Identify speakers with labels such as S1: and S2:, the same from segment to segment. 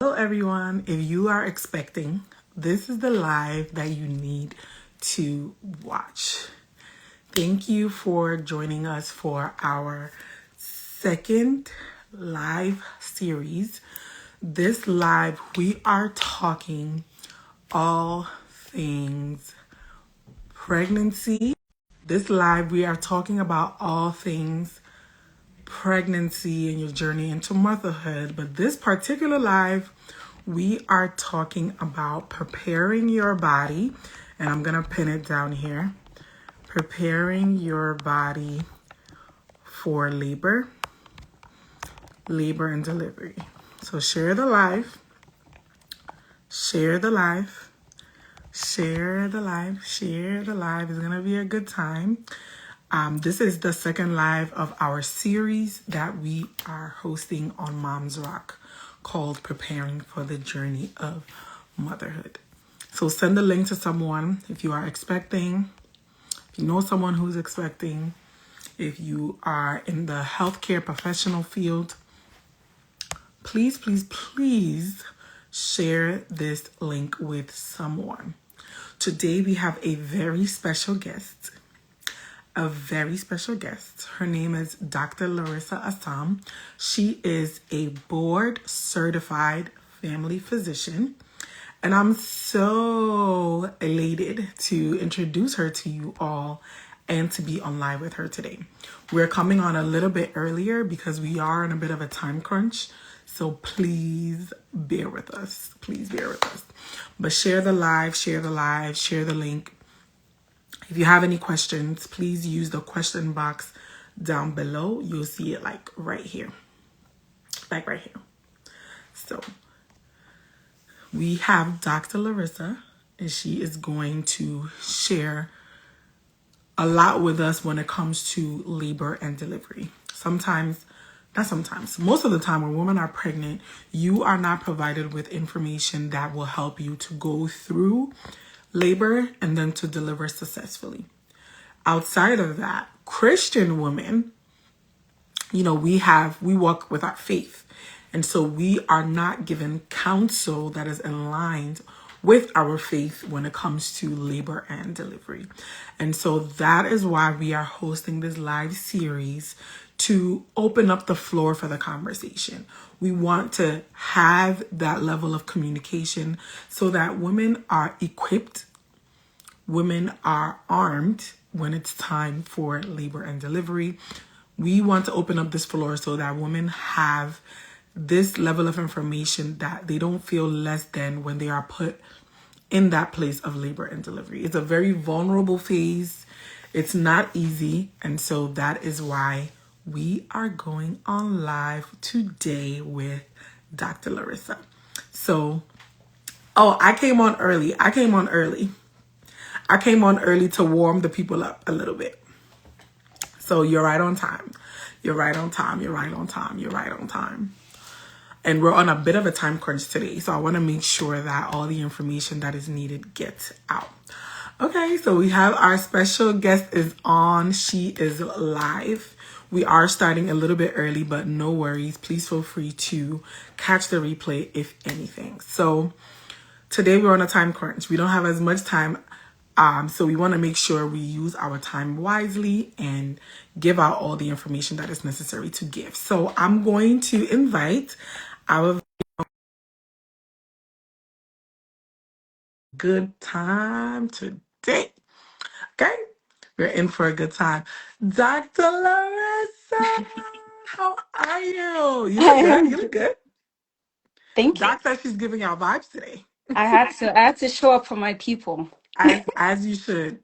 S1: Hello, everyone. If you are expecting, this is the live that you need to watch. Thank you for joining us for our second live series. This live, we are talking all things pregnancy. This live, we are talking about all things pregnancy and your journey into motherhood. But this particular live, we are talking about preparing your body. And I'm going to pin it down here. Preparing your body for labor and delivery. So share the live. Share the live. Share the live. Share the live. It's going to be a good time. This is the second live of our series that we are hosting on MomsRaq called Preparing for the Journey of Motherhood. So send the link to someone if you are expecting, if you know someone who's expecting, if you are in the healthcare professional field, please, please, please share this link with someone. Today we have a very special guest. Her name is Dr. Larissa Assam. She is a board certified family physician, and I'm so elated to introduce her to you all and to be on live with her today. We're coming on a little bit earlier because we are in a bit of a time crunch. So please bear with us. Please bear with us. But share the live, share the link. If you have any questions, please use the question box down below. You'll see it like right here. Like right here. So we have Dr. Larissa, and she is going to share a lot with us when it comes to labor and delivery. Most of the time when women are pregnant, you are not provided with information that will help you to go through labor and then to deliver successfully. Outside of that, Christian women, we walk with our faith. And so we are not given counsel that is aligned with our faith when it comes to labor and delivery. And so that is why we are hosting this live series to open up the floor for the conversation. We want to have that level of communication so that women are equipped, women are armed when it's time for labor and delivery. We want to open up this floor so that women have this level of information that they don't feel less than when they are put in that place of labor and delivery. It's a very vulnerable phase. It's not easy. And so that is why we are going on live today with Dr. Larissa. So, I came on early to warm the people up a little bit. So you're right on time. And we're on a bit of a time crunch today. So I want to make sure that all the information that is needed gets out. Okay, so we have our special guest is on. She is live. We are starting a little bit early, but no worries. Please feel free to catch the replay if anything. So today we're on a time crunch. We don't have as much time. So we want to make sure we use our time wisely and give out all the information that is necessary to give. So I'm going to invite our good time today. Okay? We're in for a good time. Dr. Larissa, how are you? You look good. You look good.
S2: Thank you.
S1: Doc says she's giving out vibes today.
S2: I had to show up for my people.
S1: As you should.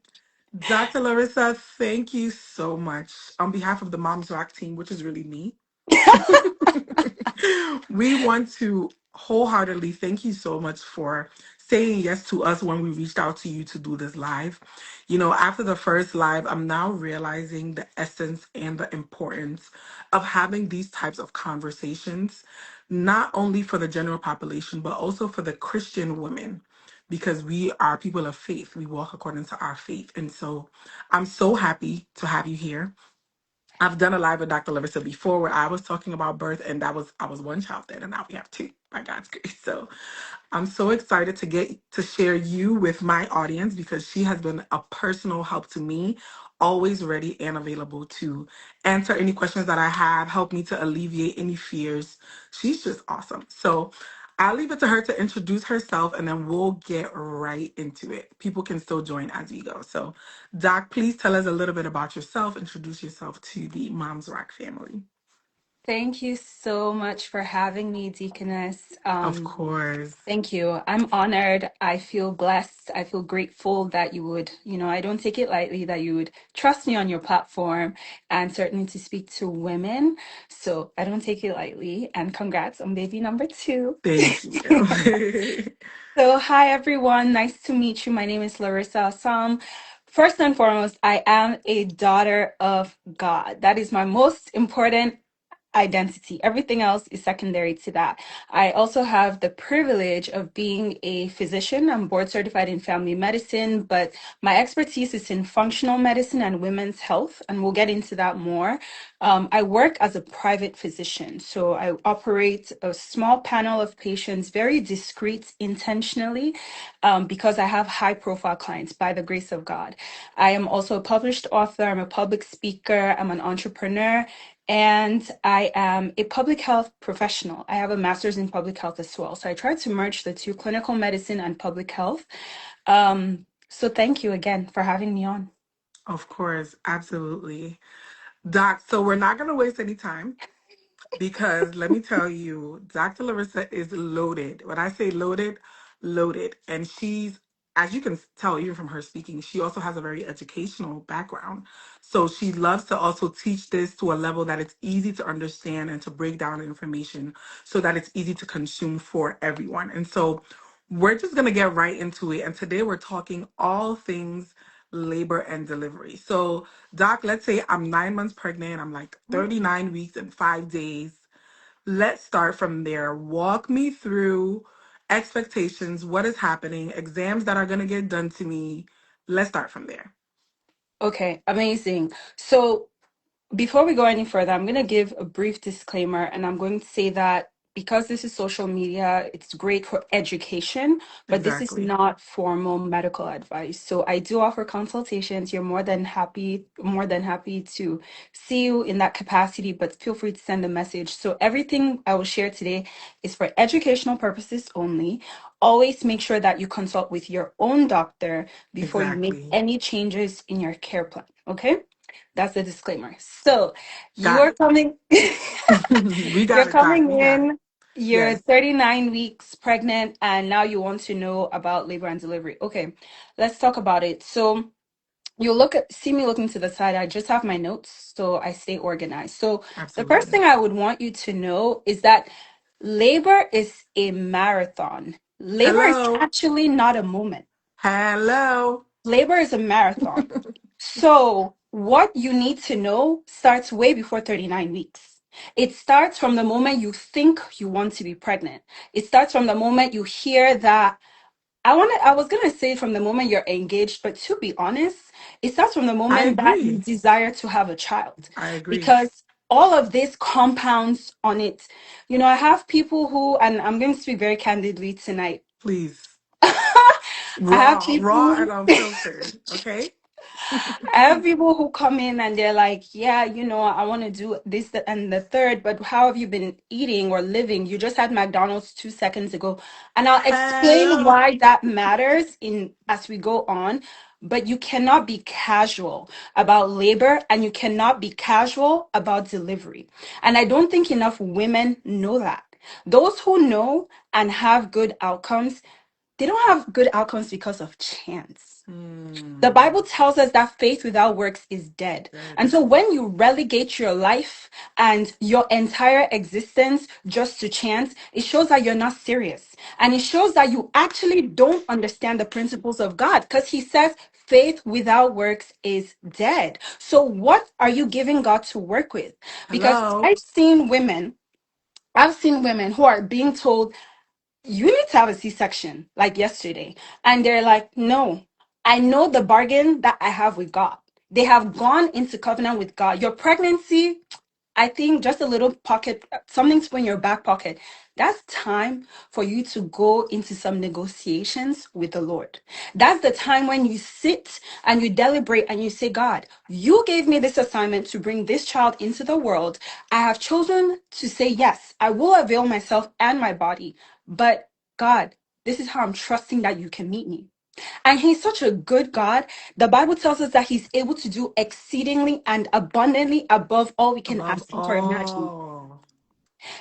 S1: Dr. Larissa, thank you so much on behalf of the MomsRaq team, which is really me. We want to wholeheartedly thank you so much for saying yes to us when we reached out to you to do this live. After the first live, I'm now realizing the essence and the importance of having these types of conversations, not only for the general population, but also for the Christian women, because we are people of faith. We walk according to our faith. And so I'm so happy to have you here. I've done a live with Dr. Larissa before where I was talking about birth, and I was one child then, and now we have two. by God's grace. So I'm so excited to get to share you with my audience because she has been a personal help to me, always ready and available to answer any questions that I have, help me to alleviate any fears. She's just awesome. So I'll leave it to her to introduce herself and then we'll get right into it. People can still join as we go. So, Doc, please tell us a little bit about yourself. Introduce yourself to the MomsRaq family.
S2: Thank you so much for having me, Deaconess.
S1: Of course.
S2: Thank you. I'm honored. I feel blessed. I feel grateful that you would, I don't take it lightly that you would trust me on your platform and certainly to speak to women. So I don't take it lightly. And congrats on baby number two.
S1: Thank you.
S2: So, hi everyone. Nice to meet you. My name is Larissa Assam. First and foremost, I am a daughter of God. That is my most important identity. Everything else is secondary to that. I also have the privilege of being a physician. I'm board certified in family medicine, but my expertise is in functional medicine and women's health, and we'll get into that more. I work as a private physician, so I operate a small panel of patients, very discreet intentionally, because I have high profile clients by the grace of God. I am also a published author, I'm a public speaker, I'm an entrepreneur, and I am a public health professional. I have a master's in public health as well. So I try to merge the two, clinical medicine and public health. So thank you again for having me on.
S1: Of course, absolutely. Doc, so we're not going to waste any time because let me tell you, Dr. Larissa is loaded. When I say loaded, loaded. And she's, as you can tell, even from her speaking, she also has a very educational background. So she loves to also teach this to a level that it's easy to understand and to break down information so that it's easy to consume for everyone. And so we're just going to get right into it. And today we're talking all things labor and delivery. So, Doc, let's say I'm 9 months pregnant. I'm like 39 weeks and 5 days. Let's start from there. Walk me through expectations, what is happening, exams that are going to get done to me. Let's start from there.
S2: Okay, amazing. So before we go any further, I'm going to give a brief disclaimer, and I'm going to say that because this is social media, it's great for education, but this is
S1: Exactly.
S2: not formal medical advice. So I do offer consultations. You're more than happy to see you in that capacity, but feel free to send a message. So everything I will share today is for educational purposes only. Always make sure that you consult with your own doctor before you make
S1: Exactly.
S2: any changes in your care plan. Okay? That's the disclaimer. So you
S1: Got
S2: are
S1: it.
S2: coming,
S1: We got
S2: you're
S1: it, Doc.
S2: coming
S1: We got it.
S2: in, you're
S1: Yes.
S2: 39 weeks pregnant, and now you want to know about labor and delivery. Okay, let's talk about it. So you see me looking to the side. I just have my notes, so I stay organized. So the first
S1: Absolutely.
S2: thing I would want you to know is that labor is a marathon. Labor is
S1: Hello.
S2: actually not a moment.
S1: Hello.
S2: Labor is a marathon. So, what you need to know starts way before 39 weeks. It starts from the moment you think you want to be pregnant. It starts from the moment you hear that I was going to say from the moment you're engaged, but to be honest, it starts from the
S1: I
S2: moment that you
S1: agree.
S2: desire to have a child
S1: I agree.
S2: because all of this compounds on it. I have people who, and I'm going to speak very candidly tonight.
S1: Please.
S2: I have
S1: Raw
S2: people
S1: and unfiltered. Okay.
S2: I have people who come in and they're like, yeah, I want to do this that, and the third, but how have you been eating or living? You just had McDonald's 2 seconds ago. And I'll explain
S1: Hello.
S2: why that matters in as we go on. But you cannot be casual about labor and you cannot be casual about delivery. And I don't think enough women know that. Those who know and have good outcomes, they don't have good outcomes because of chance. The
S1: Hmm.
S2: Bible tells us that faith without works is dead.
S1: Good.
S2: And so when you relegate your life and your entire existence just to chance, it shows that you're not serious. And it shows that you actually don't understand the principles of God because he says faith without works is dead. So what are you giving God to work with? Because
S1: Hello.
S2: I've seen women who are being told you need to have a C-section like yesterday. And they're like, no, I know the bargain that I have with God. They have gone into covenant with God. Your pregnancy, I think just a little pocket, something to put in your back pocket. That's time for you to go into some negotiations with the Lord. That's the time when you sit and you deliberate and you say, God, you gave me this assignment to bring this child into the world. I have chosen to say, yes, I will avail myself and my body. But God, this is how I'm trusting that you can meet me. And he's such a good God. The Bible tells us that he's able to do exceedingly and abundantly above all we can
S1: Above
S2: ask, think, or imagine.
S1: all.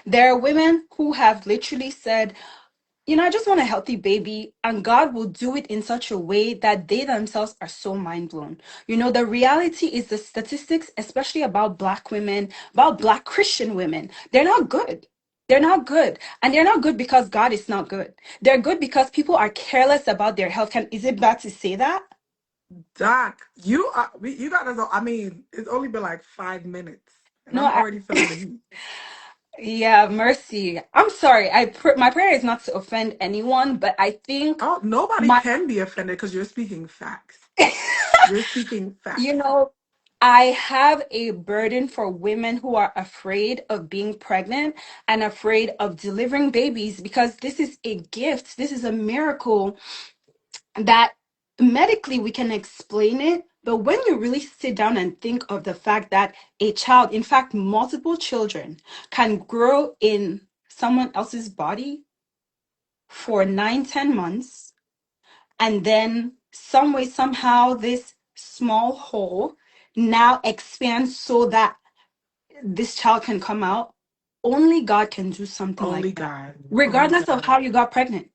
S2: There are women who have literally said, I just want a healthy baby, and God will do it in such a way that they themselves are so mind blown. The reality is the statistics, especially about Black women, about Black Christian women, they're not good. They're not good. And they're not good because God is not good. They're good because people are careless about their health. Is it bad to say that?
S1: Doc, you got us. I mean, it's only been like 5 minutes, and
S2: No,
S1: I'm already feeling the heat.
S2: yeah, mercy. I'm sorry. My prayer is not to offend anyone, but I think
S1: Oh, nobody
S2: my
S1: can be offended because you're speaking facts. You're speaking
S2: you
S1: facts.
S2: know, I have a burden for women who are afraid of being pregnant and afraid of delivering babies because this is a gift. This is a miracle that medically we can explain it. But when you really sit down and think of the fact that a child, in fact, multiple children, can grow in someone else's body for 9, 10 months, and then some way, somehow, this small hole now expands so that this child can come out. Only God can do something like
S1: Only
S2: that,
S1: God. Only
S2: regardless of
S1: God.
S2: how you got pregnant.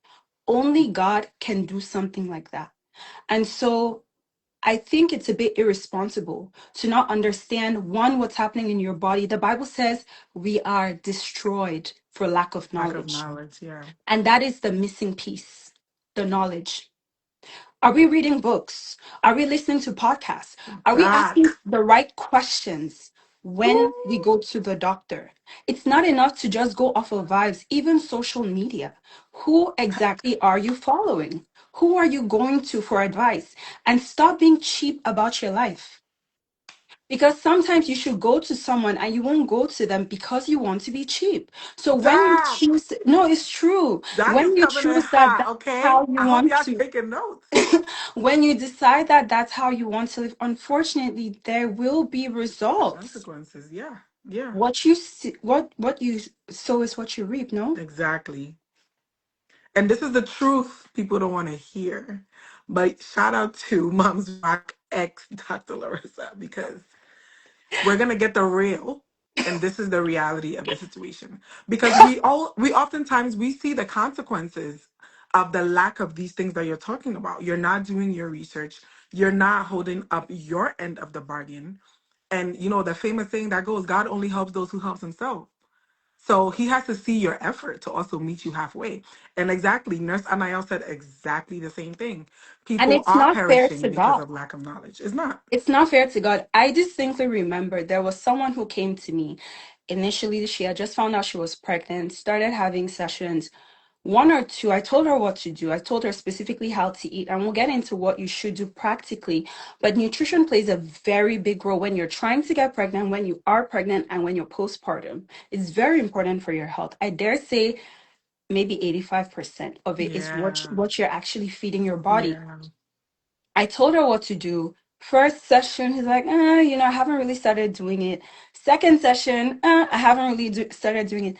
S2: Only God can do something like that. And so I think it's a bit irresponsible to not understand one, what's happening in your body. The Bible says we are destroyed for lack of
S1: Lack of
S2: knowledge.
S1: knowledge. Yeah.
S2: And that is the missing piece, the knowledge. Are we reading books? Are we listening to podcasts? Are we asking
S1: Doc.
S2: the right questions when we
S1: Ooh.
S2: go to the doctor? It's not enough to just go off of vibes, even social media. Who exactly are you following? Who are you going to for advice? And stop being cheap about your life. Because sometimes you should go to someone and you won't go to them because you want to be cheap. So when you
S1: Doc.
S2: choose, no, it's true.
S1: Doc is
S2: When you
S1: coming in
S2: choose that
S1: hot.
S2: that's
S1: Okay.
S2: how you
S1: I hope
S2: want
S1: y'all
S2: to
S1: taking notes.
S2: when you decide that that's how you want to live, unfortunately, there will be results.
S1: Consequences. Yeah. Yeah.
S2: What you see, what you sow is what you reap. No,
S1: Exactly. And this is the truth people don't want to hear. But shout out to MomsRaq ex Dr. Larissa because we're gonna get the real. And this is the reality of the situation. Because we oftentimes we see the consequences of the lack of these things that you're talking about. You're not doing your research, you're not holding up your end of the bargain. And the famous saying that goes, God only helps those who helps himself. So he has to see your effort to also meet you halfway. And exactly, Nurse Anael said exactly the same thing.
S2: and
S1: People
S2: it's
S1: are
S2: not fair
S1: perishing
S2: to
S1: because
S2: God.
S1: of lack of knowledge. It's not.
S2: It's not fair to God. I distinctly remember there was someone who came to me. Initially, she had just found out she was pregnant, started having sessions. One or two, I told her what to do. I told her specifically how to eat, and we'll get into what you should do practically. But nutrition plays a very big role when you're trying to get pregnant, when you are pregnant, and when you're postpartum. It's very important for your health. I dare say maybe 85% of it is
S1: Yeah.
S2: what you're actually feeding your body.
S1: Yeah.
S2: I told her what to do. First session, he's like, I haven't really started doing it. Second session, I haven't really started doing it.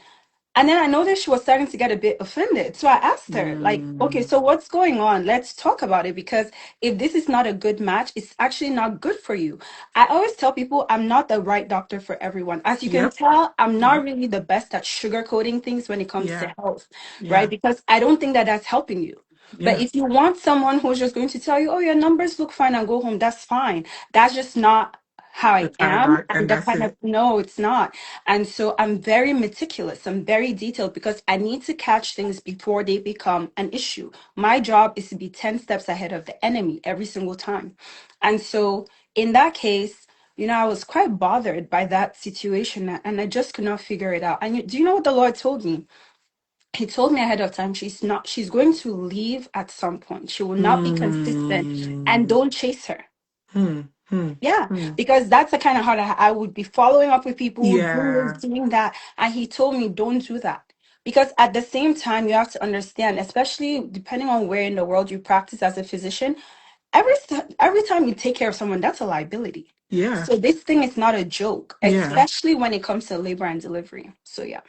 S2: And then I noticed she was starting to get a bit offended. So I asked her, like, okay,
S1: Mm.
S2: so what's going on? Let's talk about it because if this is not a good match, it's actually not good for you. I always tell people I'm not the right doctor for everyone. As you can
S1: Yep.
S2: tell, I'm not
S1: Yep.
S2: really the best at sugarcoating things when it comes to
S1: Yeah.
S2: health, right?
S1: Yeah.
S2: Because I don't think that that's helping you. But
S1: Yeah.
S2: if you want someone who's just going to tell you, oh, your numbers look fine and go home, that's fine. That's just not how
S1: The
S2: I
S1: kind of
S2: am.
S1: doc,
S2: And
S1: and
S2: the
S1: that's
S2: kind of,
S1: it.
S2: no, it's not. And so I'm very meticulous. I'm very detailed because I need to catch things before they become an issue. My job is to be 10 steps ahead of the enemy every single time. And so in that case, I was quite bothered by that situation and I just could not figure it out. And do you know what the Lord told me? He told me ahead of time she's going to leave at some point. She will not be consistent and
S1: Hmm.
S2: don't chase her.
S1: Hmm. Hmm.
S2: Yeah,
S1: Hmm.
S2: because that's the kind of heart I would be following up with people, doing this,
S1: Yeah.
S2: doing that. And he told me, don't do that. Because at the same time, you have to understand, especially depending on where in the world you practice as a physician, every time you take care of someone, that's a liability.
S1: Yeah.
S2: So this thing is not a joke,
S1: Yeah.
S2: especially when it comes to labor and delivery. So yeah.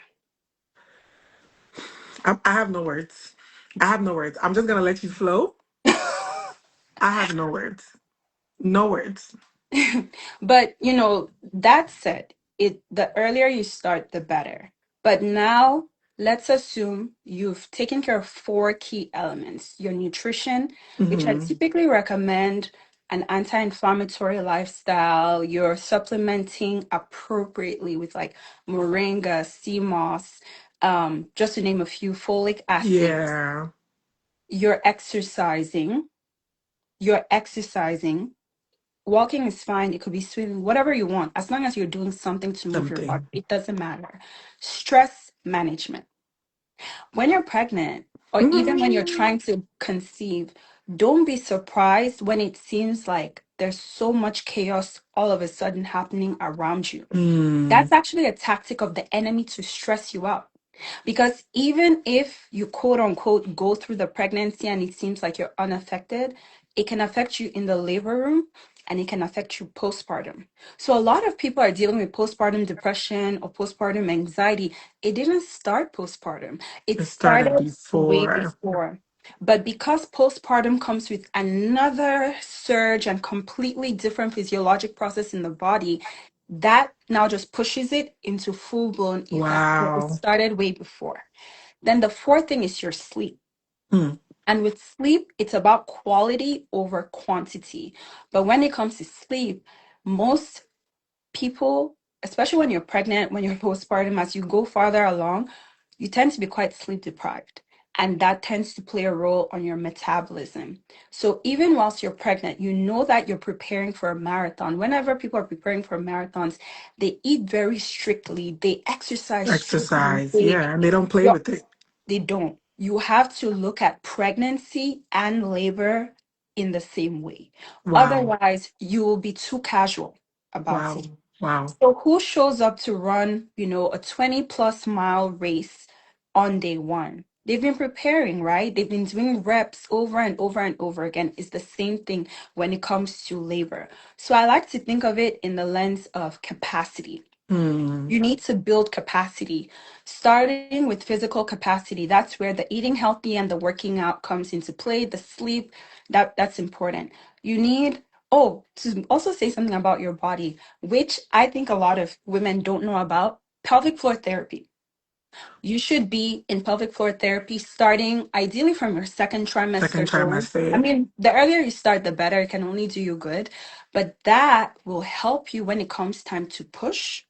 S1: I have no words. I have no words. I'm just gonna let you flow. I have no words. No words.
S2: But that said, the earlier you start, the better. But now let's assume you've taken care of four key elements: your nutrition, which I
S1: Mm-hmm.
S2: typically recommend an anti-inflammatory lifestyle. You're supplementing appropriately with like moringa, sea moss, just to name a few, folic acid.
S1: Yeah.
S2: You're exercising. You're exercising. Walking is fine. It could be swimming, whatever you want, as long as you're doing something to move your body.
S1: Something.
S2: It doesn't matter. Stress management. When you're pregnant, or even when you're
S1: Mm-hmm.
S2: trying to conceive, don't be surprised when it seems like there's so much chaos all of a sudden happening around you.
S1: Mm.
S2: That's actually a tactic of the enemy to stress you out. Because even if you quote unquote go through the pregnancy and it seems like you're unaffected, it can affect you in the labor room and it can affect you postpartum. So a lot of people are dealing with postpartum depression or postpartum anxiety. It didn't start postpartum, it
S1: It started
S2: started way
S1: before.
S2: before. But because postpartum comes with another surge and completely different physiologic process in the body, that now just pushes it into full blown effect. But it
S1: Wow.
S2: started way before. Then the fourth thing is your sleep.
S1: Hmm.
S2: And with sleep, it's about quality over quantity. But when it comes to sleep, most people, especially when you're pregnant, when you're postpartum, as you go farther along, you tend to be quite sleep deprived. And that tends to play a role on your metabolism. So even whilst you're pregnant, you know that you're preparing for a marathon. Whenever people are preparing for marathons, they eat very strictly, they exercise strictly,
S1: Exercise. Yeah. And they don't play
S2: they
S1: with it.
S2: they don't. You have to look at pregnancy and labor in the same way.
S1: Wow.
S2: Otherwise, you will be too casual about
S1: Wow.
S2: it.
S1: Wow.
S2: So who shows up to run, a 20 plus mile race on day one? They've been preparing, right? They've been doing reps over and over and over again. It's the same thing when it comes to labor. So I like to think of it in the lens of capacity.
S1: Hmm.
S2: You need to build capacity, starting with physical capacity. That's where the eating healthy and the working out comes into play. The sleep, that's important. You need, to also say something about your body, which I think a lot of women don't know about, pelvic floor therapy. You should be in pelvic floor therapy starting ideally from your second
S1: Second
S2: trimester going. I
S1: trimester.
S2: mean, the earlier you start, the better. It can only do you good. But that will help you when it comes time to push,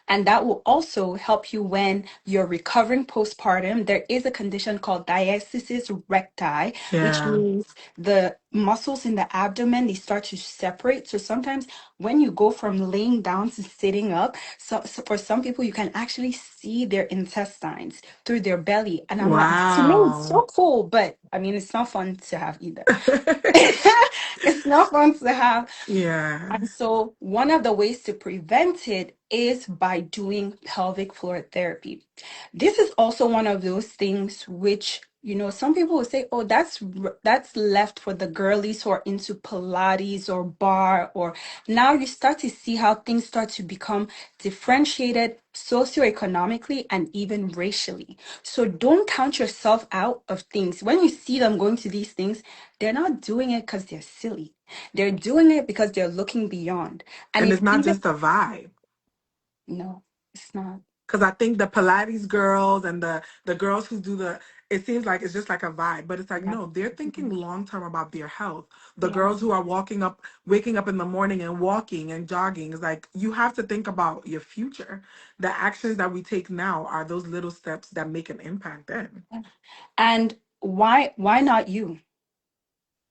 S2: and that will also help you when you're recovering postpartum. There is a condition called diastasis recti, which
S1: Yeah.
S2: means the muscles in the abdomen, they start to separate. So sometimes when you go from laying down to sitting up, so for some people, you can actually see their intestines through their belly. And I'm like, to me, it's
S1: Wow.
S2: so cool, but I mean, it's not fun to have either. It's not fun to have.
S1: Yeah.
S2: And so, one of the ways to prevent it is by doing pelvic floor therapy. This is also one of those things which, some people will say, "Oh, that's left for the girlies who are into Pilates or bar." Or now you start to see how things start to become differentiated socioeconomically and even racially. So don't count yourself out of things. When you see them going to these things, they're not doing it because they're silly. They're doing it because they're looking beyond. And
S1: And
S2: it's
S1: it's not
S2: even,
S1: just a vibe.
S2: no, it's not.
S1: Because I think the Pilates girls and the girls who do it seems like it's just like a vibe, but it's like,
S2: Yeah.
S1: no, they're thinking long term about their health. The
S2: Yeah.
S1: girls who are waking up in the morning and walking and jogging, is like, you have to think about your future. The actions that we take now are those little steps that make an impact then.
S2: Yeah. And why not you?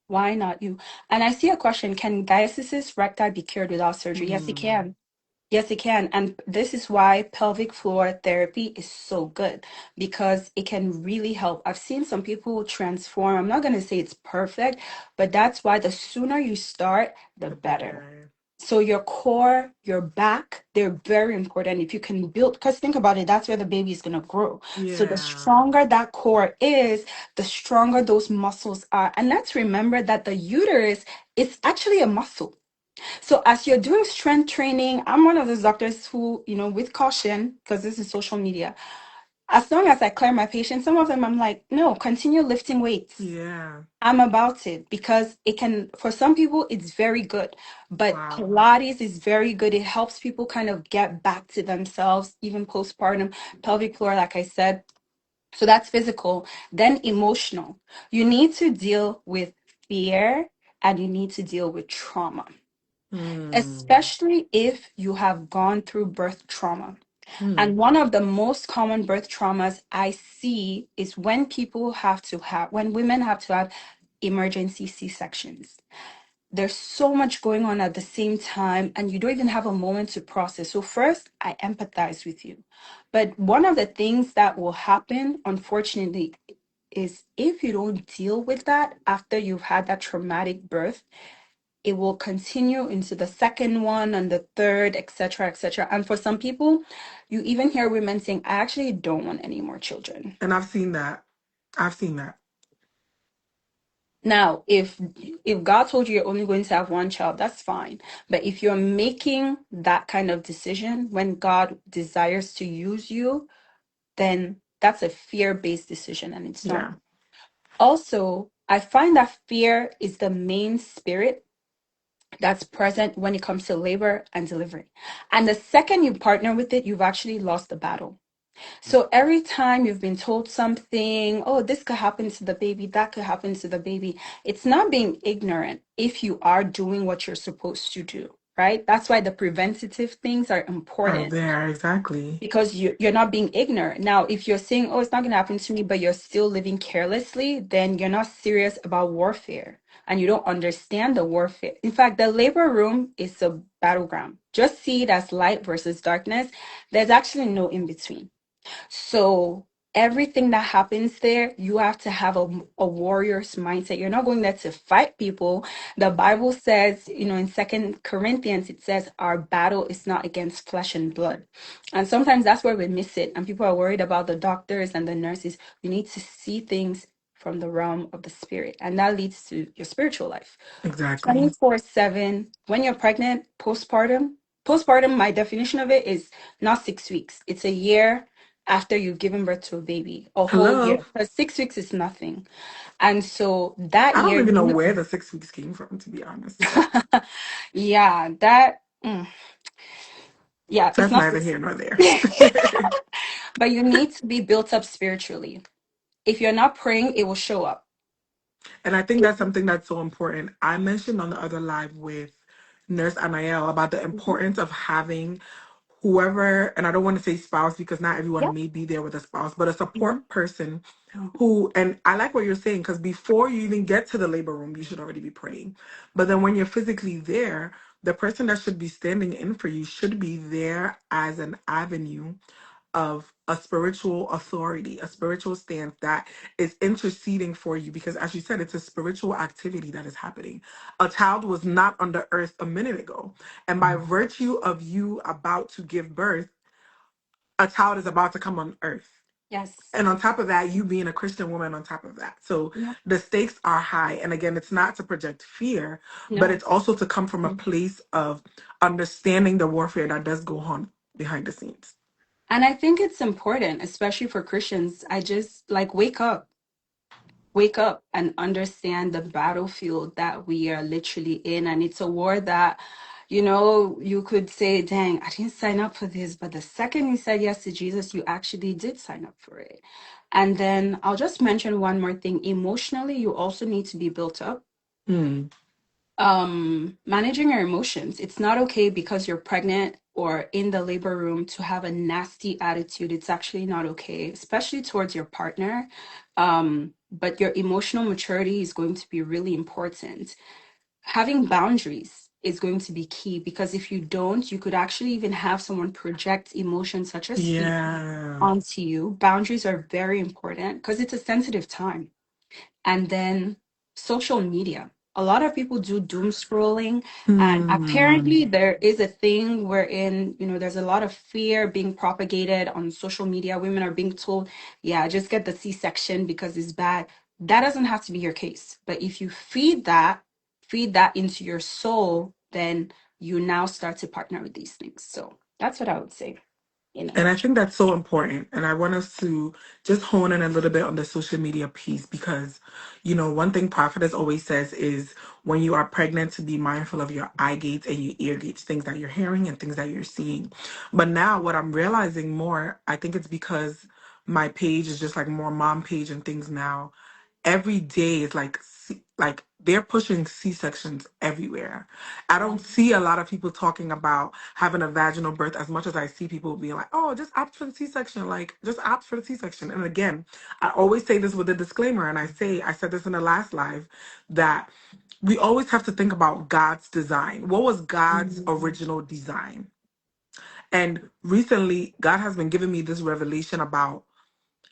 S2: Why not you? And I see a question, can diastasis recti be cured without surgery? Yes, it
S1: Mm.
S2: can. Yes, it can. And this is why pelvic floor therapy is so good, because it can really help. I've seen some people transform. I'm not going to say it's perfect, but that's why the sooner you start, the
S1: The
S2: better.
S1: better.
S2: So your core, your back, they're very important. If you can build, because think about it, that's where the baby is going to grow. So the
S1: Yeah.
S2: stronger that core is, the stronger those muscles are. And let's remember that the uterus is actually a muscle. So as you're doing strength training, I'm one of those doctors who, with caution, because this is social media, as long as I clear my patients, some of them I'm like, no, continue lifting weights.
S1: Yeah.
S2: I'm about it because it can, for some people, it's very good. But
S1: Wow.
S2: Pilates is very good. It helps people kind of get back to themselves, even postpartum, pelvic floor, like I said. So that's physical. Then emotional. You need to deal with fear and you need to deal with trauma,
S1: Hmm.
S2: especially if you have gone through birth trauma.
S1: Hmm.
S2: And one of the most common birth traumas I see is when women have to have emergency C-sections. There's so much going on at the same time, and you don't even have a moment to process. So, first, I empathize with you. But one of the things that will happen, unfortunately, is if you don't deal with that after you've had that traumatic birth, it will continue into the second one and the third, etc., etc. And for some people, you even hear women saying, I actually don't want any more children.
S1: And I've seen that. I've seen that.
S2: Now, if God told you you're only going to have one child, that's fine. But if you're making that kind of decision when God desires to use you, then that's a fear-based decision and it's not.
S1: Yeah.
S2: Also, I find that fear is the main spirit that's present when it comes to labor and delivery. And the second you partner with it, you've actually lost the battle. So every time you've been told something, oh, this could happen to the baby, that could happen to the baby, it's not being ignorant if you are doing what you're supposed to do, right? That's why the preventative things are
S1: Are
S2: important
S1: there exactly.
S2: because you're not being ignorant. Now, if you're saying, oh, it's not going to happen to me, but you're still living carelessly, then you're not serious about warfare and you don't understand the warfare. In fact, the labor room is a battleground. Just see it as light versus darkness. There's actually no in between. So everything that happens there, you have to have a warrior's mindset. You're not going there to fight people. The Bible says, in Second Corinthians, it says our battle is not against flesh and blood. And sometimes that's where we miss it. And people are worried about the doctors and the nurses. You need to see things from the realm of the spirit. And that leads to your spiritual life.
S1: Exactly.
S2: 24/7, when you're pregnant, postpartum, my definition of it is not 6 weeks. It's a year after you've given birth to a baby, a whole
S1: Hello.
S2: year. Because 6 weeks is nothing. And so that
S1: I don't
S2: year,
S1: even know where the 6 weeks came from, to be honest.
S2: yeah, that, yeah, it's
S1: That's
S2: not
S1: neither
S2: six.
S1: here nor there.
S2: But you need to be built up spiritually. If you're not praying, it will show up.
S1: And I think that's something that's so important. I mentioned on the other live with Nurse Anael about the
S2: Mhm.
S1: importance of having whoever, and I don't want to say spouse because not everyone
S2: Yep.
S1: may be there with a spouse, but a
S2: Mhm.
S1: support person
S2: Mhm.
S1: who, and I like what you're saying because before you even get to the labor room, you should already be praying. But then when you're physically there, the person that should be standing in for you should be there as an avenue of a spiritual authority, a spiritual stance that is interceding for you because, as you said, it's a spiritual activity that is happening. A child was not on the earth a minute ago. And by virtue of you about to give birth, a child is about to come on earth.
S2: Yes.
S1: And on top of that, you being a Christian woman on top of that. So
S2: Yep.
S1: the stakes are high. And again, it's not to project fear, but
S2: No.
S1: it's also to come from a place of understanding the warfare that does go on behind the scenes.
S2: And I think it's important, especially for Christians. I just like wake up and understand the battlefield that we are literally in. And it's a war that, you could say, dang, I didn't sign up for this. But the second you said yes to Jesus, you actually did sign up for it. And then I'll just mention one more thing. Emotionally, you also need to be built up.
S1: Hmm.
S2: Managing your emotions. It's not okay because you're pregnant or in the labor room to have a nasty attitude. It's actually not okay, especially towards your partner. But your emotional maturity is going to be really important. Having boundaries is going to be key because if you don't, you could actually even have someone project emotions such as fear
S1: Yeah.
S2: onto you. Boundaries are very important because it's a sensitive time. And then social media. a lot of people do doom scrolling, and
S1: Hmm.
S2: apparently there is a thing wherein, there's a lot of fear being propagated on social media. Women are being told, yeah, just get the C-section because it's bad. That doesn't have to be your case. But if you feed that into your soul, then you now start to partner with these things. So that's what I would say in a
S1: And I
S2: nutshell.
S1: think that's so important. And I want us to just hone in a little bit on the social media piece because, one thing Prophetess always says is when you are pregnant to be mindful of your eye gates and your ear gates, things that you're hearing and things that you're seeing. But now what I'm realizing more, I think it's because my page is just like more mom page and things now every day is like like they're pushing C-sections everywhere. I
S2: Yeah.
S1: don't see a lot of people talking about having a vaginal birth as much as I see people being like, "Oh, just opt for the C-section, like just opt for the C-section." And again, I always say this with a disclaimer, and I said this in the last live that we always have to think about God's design. What was God's
S2: Mhm.
S1: original design? And recently, God has been giving me this revelation about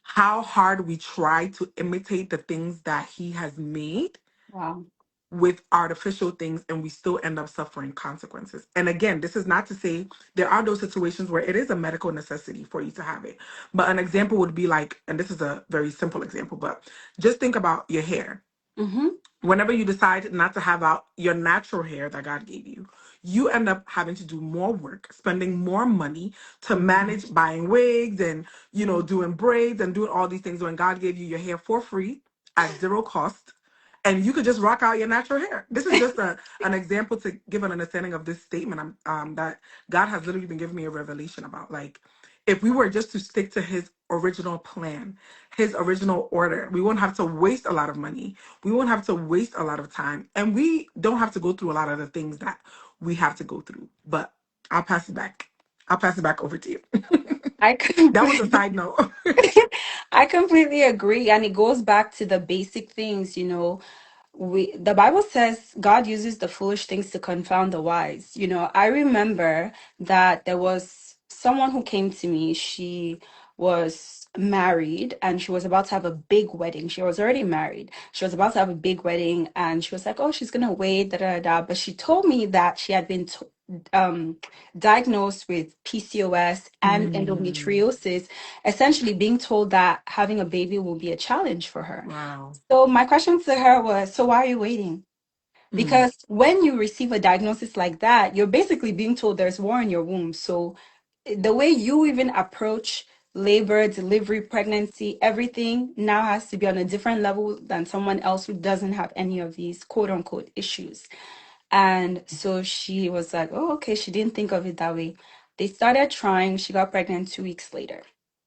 S1: how hard we try to imitate the things that he has made
S2: Wow.
S1: with artificial things and we still end up suffering consequences. And again, this is not to say there are those situations where it is a medical necessity for you to have it. But an example would be like, and this is a very simple example, but just think about your hair.
S2: Mm-hmm.
S1: Whenever you decide not to have out your natural hair that God gave you, you end up having to do more work, spending more money to manage buying wigs and, doing braids and doing all these things when God gave you your hair for free at zero cost. And you could just rock out your natural hair. This is just an example to give an understanding of this statement that God has literally been giving me a revelation about. Like, if we were just to stick to his original plan, his original order, we won't have to waste a lot of money. We won't have to waste a lot of time. And we don't have to go through a lot of the things that we have to go through. But I'll pass it back. I'll pass it back over to you.
S2: I
S1: That was a
S2: completely
S1: side note.
S2: I completely agree. And it goes back to the basic things, the Bible says God uses the foolish things to confound the wise. I remember that there was someone who came to me. She was married and she was about to have a big wedding. She was already married. She was about to have a big wedding and she was like, "Oh, she's gonna wait, da da da." But she told me that she had been um, diagnosed with PCOS and
S1: Mm,
S2: endometriosis, essentially being told that having a baby will be a challenge for her.
S1: wow.
S2: So my question to her was, so why are you waiting?
S1: Mm,
S2: Because when you receive a diagnosis like that, you're basically being told there's war in your womb. So the way you even approach labor, delivery, pregnancy, everything now has to be on a different level than someone else who doesn't have any of these quote unquote issues. And so she was like, oh, okay, she didn't think of it that way. They started trying, she got pregnant 2 weeks later.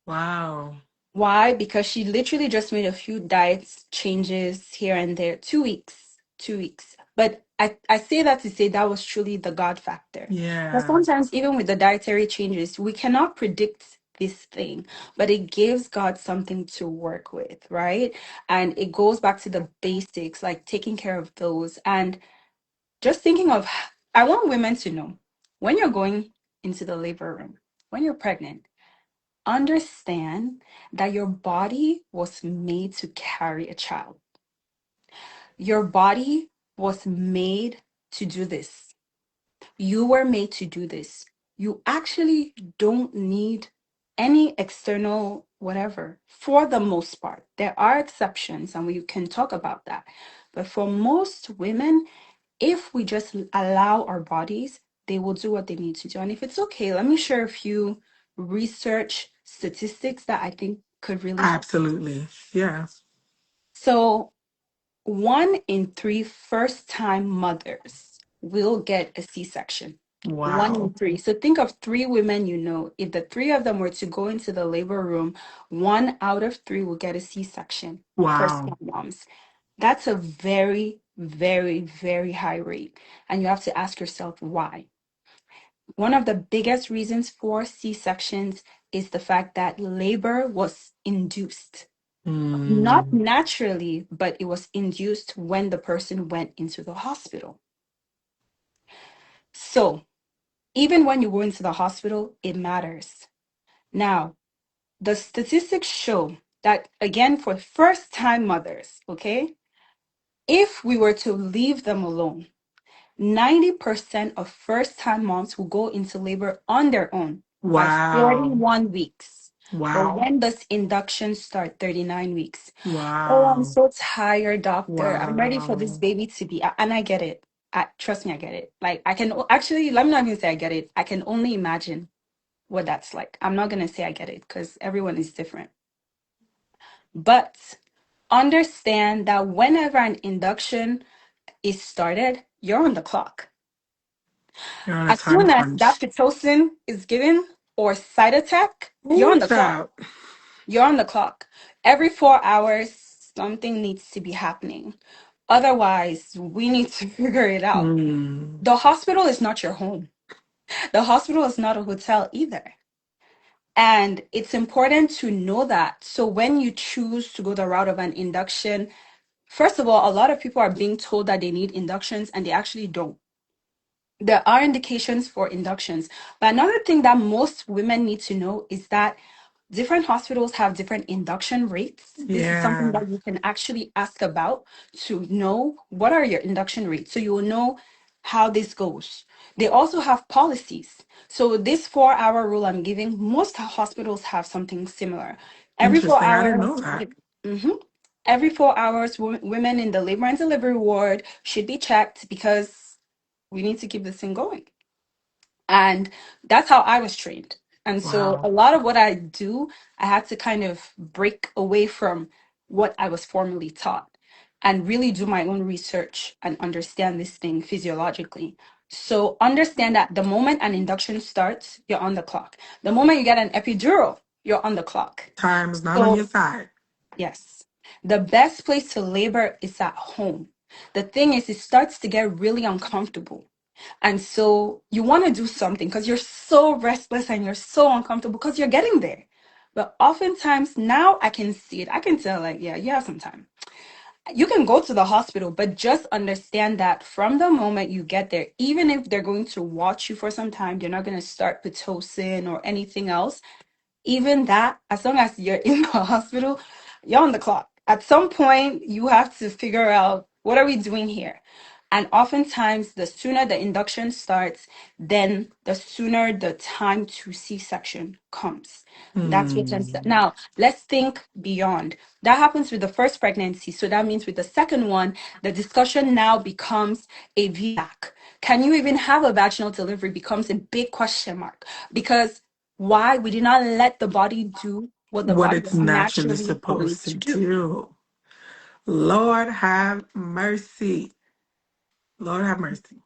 S1: wow.
S2: Why? Because she literally just made a few diet changes here and there. 2 weeks, 2 weeks. But I say that to say that was truly the God factor. But
S1: Yeah.
S2: sometimes, even with the dietary changes, we cannot predict this thing, but it gives God something to work with, right? And it goes back to the basics, like taking care of those. And just thinking of, I want women to know when you're going into the labor room, when you're pregnant, understand that your body was made to carry a child. Your body was made to do this. You were made to do this. You actually don't need any external whatever for the most part. There are exceptions, and we can talk about that. But for most women, if we just allow our bodies, they will do what they need to do. And if it's okay, let me share a few research statistics that I think could really help.
S1: Absolutely. Yeah.
S2: So, 1 in 3 first time mothers will get a C section. One in
S1: Wow.
S2: three. So, think of three women you know. If the three of them were to go into the labor room, 1 out of 3 will get a C section. First
S1: Wow.
S2: time moms. That's a very, very, very high rate. And you have to ask yourself why. One of the biggest reasons for C-sections is the fact that labor was induced. Not
S1: Mm,
S2: naturally, but it was induced when the person went into the hospital. So, even when you go into the hospital, it matters. Now, the statistics show that, again, for first time mothers, okay, If we were to leave them alone, 90% of first time moms who go into labor on their own are
S1: Wow.
S2: 41 weeks. But
S1: Wow.
S2: when does induction start? 39 weeks. Oh, I'm
S1: Wow.
S2: so tired, doctor. I'm ready for this
S1: Wow.
S2: baby to be. And I get it. Trust me, I get it. Like, I can actually, let me not even say I get it. I can only imagine what that's like. I'm not going to say I get it because everyone is different. But understand that whenever an induction is started, you're on the clock.
S1: You're on a
S2: As
S1: time
S2: soon as that
S1: crunch.
S2: Pitocin is given or side attack, you're
S1: Ooh,
S2: on the clock.
S1: child.
S2: You're on the clock. Every 4 hours, something needs to be happening. Otherwise, we need to figure it out.
S1: Mm.
S2: The hospital is not your home. The hospital is not a hotel either. And it's important to know that. So when you choose to go the route of an induction, first of all, a lot of people are being told that they need inductions and they actually don't. There are indications for inductions. But another thing that most women need to know is that different hospitals have different induction rates. This is something
S1: Yeah.
S2: that you can actually ask about to know what are your induction rates. So you will know how this goes. They also have policies. So this 4 hour rule I'm giving, most hospitals have something similar. Every four
S1: Interesting. I didn't know
S2: hours,
S1: that.
S2: mhm, every 4 hours, women in the labor and delivery ward should be checked because we need to keep this thing going. And that's how I was trained. And so a
S1: Wow.
S2: lot of what I do, I had to kind of break away from what I was formally taught and really do my own research and understand this thing physiologically. So understand that the moment an induction starts, you're on the clock. The moment you get an epidural, you're on the clock.
S1: Time is not on your
S2: So,
S1: side.
S2: yes, the best place to labor is at home. The thing is, it starts to get really uncomfortable. And so you want to do something because you're so restless and you're so uncomfortable because you're getting there. But oftentimes now I can see it. I can tell, like, yeah, you have some time. You can go to the hospital, but just understand that from the moment you get there, even if they're going to watch you for some time, they're not going to start Pitocin or anything else. Even that, as long as you're in the hospital, you're on the clock. At some point, you have to figure out what are we doing here? And oftentimes, the sooner the induction starts, then the sooner the time to C-section comes. That's what tends to.
S1: Hmm.
S2: Now, let's think beyond. That happens with the first pregnancy. So that means with the second one, the discussion now becomes a VBAC. Can you even have a vaginal delivery becomes a big question mark because why we did not let the body do what the
S1: What
S2: body
S1: it's
S2: was
S1: naturally
S2: naturally
S1: supposed
S2: made
S1: to
S2: to do.
S1: do. Lord have mercy. Lord have mercy.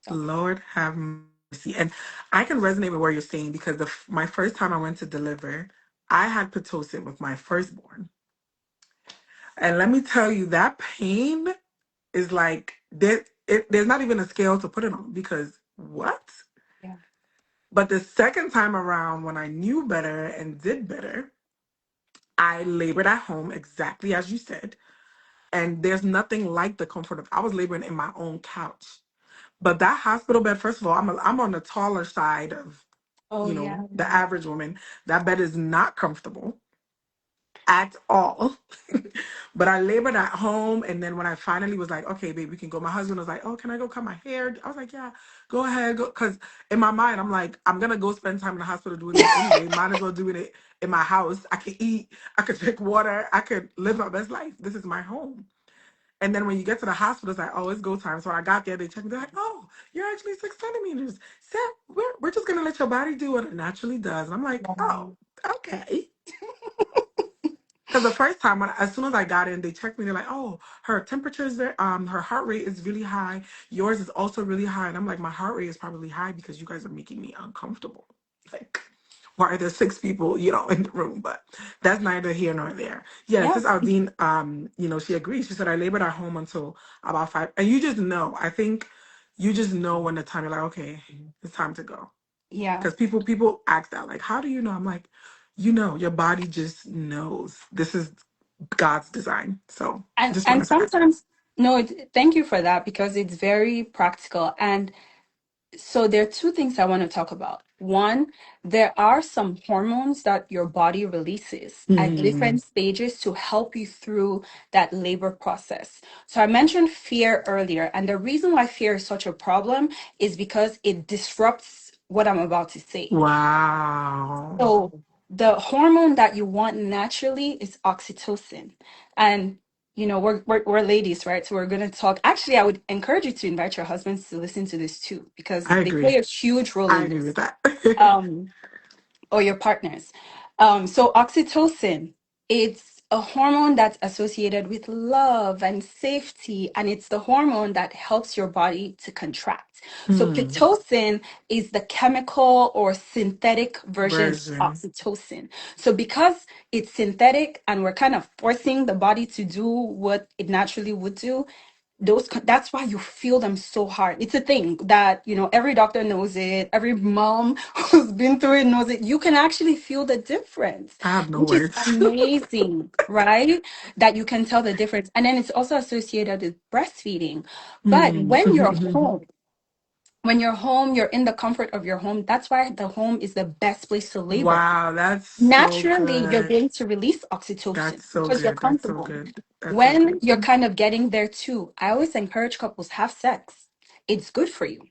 S2: So,
S1: Lord have mercy. And I can resonate with what you're saying because my first time I went to deliver, I had Pitocin with my firstborn. And let me tell you, that pain is like, there's not even a scale to put it on because what?
S2: yeah.
S1: But the second time around, when I knew better and did better, I labored at home exactly as you said. And there's nothing like the comfort of, I was laboring in my own couch. But that hospital bed, first of all, I'm on the taller side of,
S2: Oh, yeah.
S1: the average woman. That bed is not comfortable at all. But I labored at home. And then when I finally was like, okay, babe, we can go, my husband was like, oh, can I go cut my hair? I was like, yeah, go ahead. Go. Because in my mind, I'm like, I'm going to go spend time in the hospital doing this anyway. Might as well do it in my house. I can eat. I could drink water. I could live my best life. This is my home. And then when you get to the hospital, it's like, oh, it's go time. So I got there, they checked me. They're like, oh, you're actually 6 centimeters. So we're just going to let your body do what it naturally does. And I'm like, oh,
S2: Wow.
S1: okay. Because the first time, as soon as I got in, they checked me. They're like, "Oh, her temperature is very, her heart rate is really high. Yours is also really high." And I'm like, "My heart rate is probably high because you guys are making me uncomfortable. Like, why are there 6 people, in the room?" But that's neither here nor there. Yeah,
S2: Yeah.
S1: Sis Aldine, she agrees. She said I labored at home until about 5, and you just know. I think you just know when the time you're like, okay, it's time to go.
S2: Yeah.
S1: Because people ask that, like, how do you know? I'm like, your body just knows. This is God's design. So just
S2: And
S1: wanted to add that.
S2: sometimes, no, thank you for that because it's very practical. And so there are two things I want to talk about. One, there are some hormones that your body releases at
S1: Mm.
S2: different stages to help you through that labor process. So I mentioned fear earlier, and the reason why fear is such a problem is because it disrupts what I'm about to say.
S1: Wow.
S2: So the hormone that you want naturally is oxytocin. And we're ladies, right? So we're gonna talk. Actually, I would encourage you to invite your husbands to listen to this too, because
S1: I
S2: they play
S1: agree.
S2: a huge role
S1: I
S2: in
S1: agree with
S2: this.
S1: that.
S2: Um, or your partners. So oxytocin, it's a hormone that's associated with love and safety, and it's the hormone that helps your body to contract. So
S1: Hmm.
S2: pitocin is the chemical or synthetic version of
S1: Version.
S2: oxytocin. So because it's synthetic and we're kind of forcing the body to do what it naturally would do, that's why you feel them so hard. It's a thing that every doctor knows it, every mom who's been through it knows it. You can actually feel the difference,
S1: I have no
S2: which is
S1: words.
S2: amazing, right? That you can tell the difference. And then it's also associated with breastfeeding. But
S1: Hmm.
S2: when you're home, you're in the comfort of your home. That's why the home is the best place to labor.
S1: Wow, that's so
S2: Naturally, you're
S1: good.
S2: going to release oxytocin
S1: That's so
S2: because you're
S1: good. That's so
S2: comfortable.
S1: good. That's so
S2: When
S1: good.
S2: you're kind of getting there too, I always encourage couples have sex. It's good for you.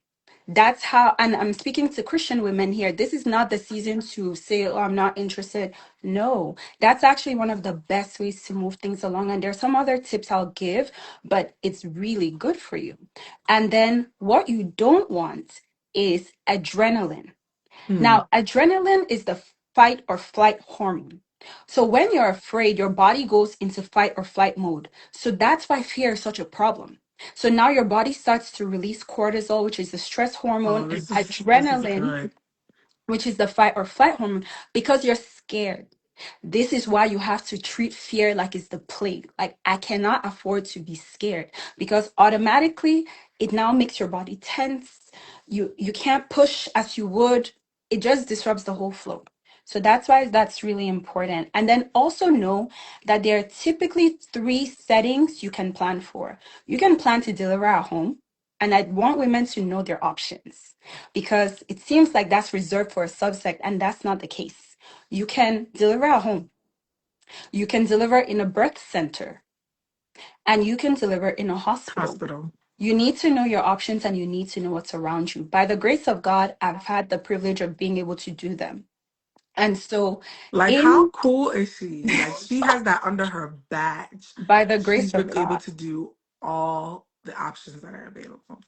S2: That's how, and I'm speaking to Christian women here. This is not the season to say, oh, I'm not interested. No, that's actually one of the best ways to move things along. And there's some other tips I'll give, but it's really good for you. And then what you don't want is adrenaline.
S1: Hmm.
S2: Now, adrenaline is the fight or flight hormone. So when you're afraid, your body goes into fight or flight mode. So that's why fear is such a problem. So now your body starts to release cortisol, which is the stress
S1: Oh,
S2: hormone, and
S1: this is
S2: adrenaline,
S1: good.
S2: which is the fight or flight hormone, because you're scared. This is why you have to treat fear like it's the plague. Like, I cannot afford to be scared because automatically it now makes your body tense. You can't push as you would. It just disrupts the whole flow. So that's why that's really important. And then also know that there are typically three settings you can plan for. You can plan to deliver at home, and I want women to know their options because it seems like that's reserved for a subsect, and that's not the case. You can deliver at home, you can deliver in a birth center, and you can deliver in a hospital.
S1: Hospital.
S2: You need to know your options and you need to know what's around you. By the grace of God, I've had the privilege of being able to do them. And so,
S1: Like, how
S2: in
S1: cool is she? Like, she has that under her badge.
S2: by the
S1: She's
S2: grace of
S1: been able
S2: God,
S1: to do all the options that are available.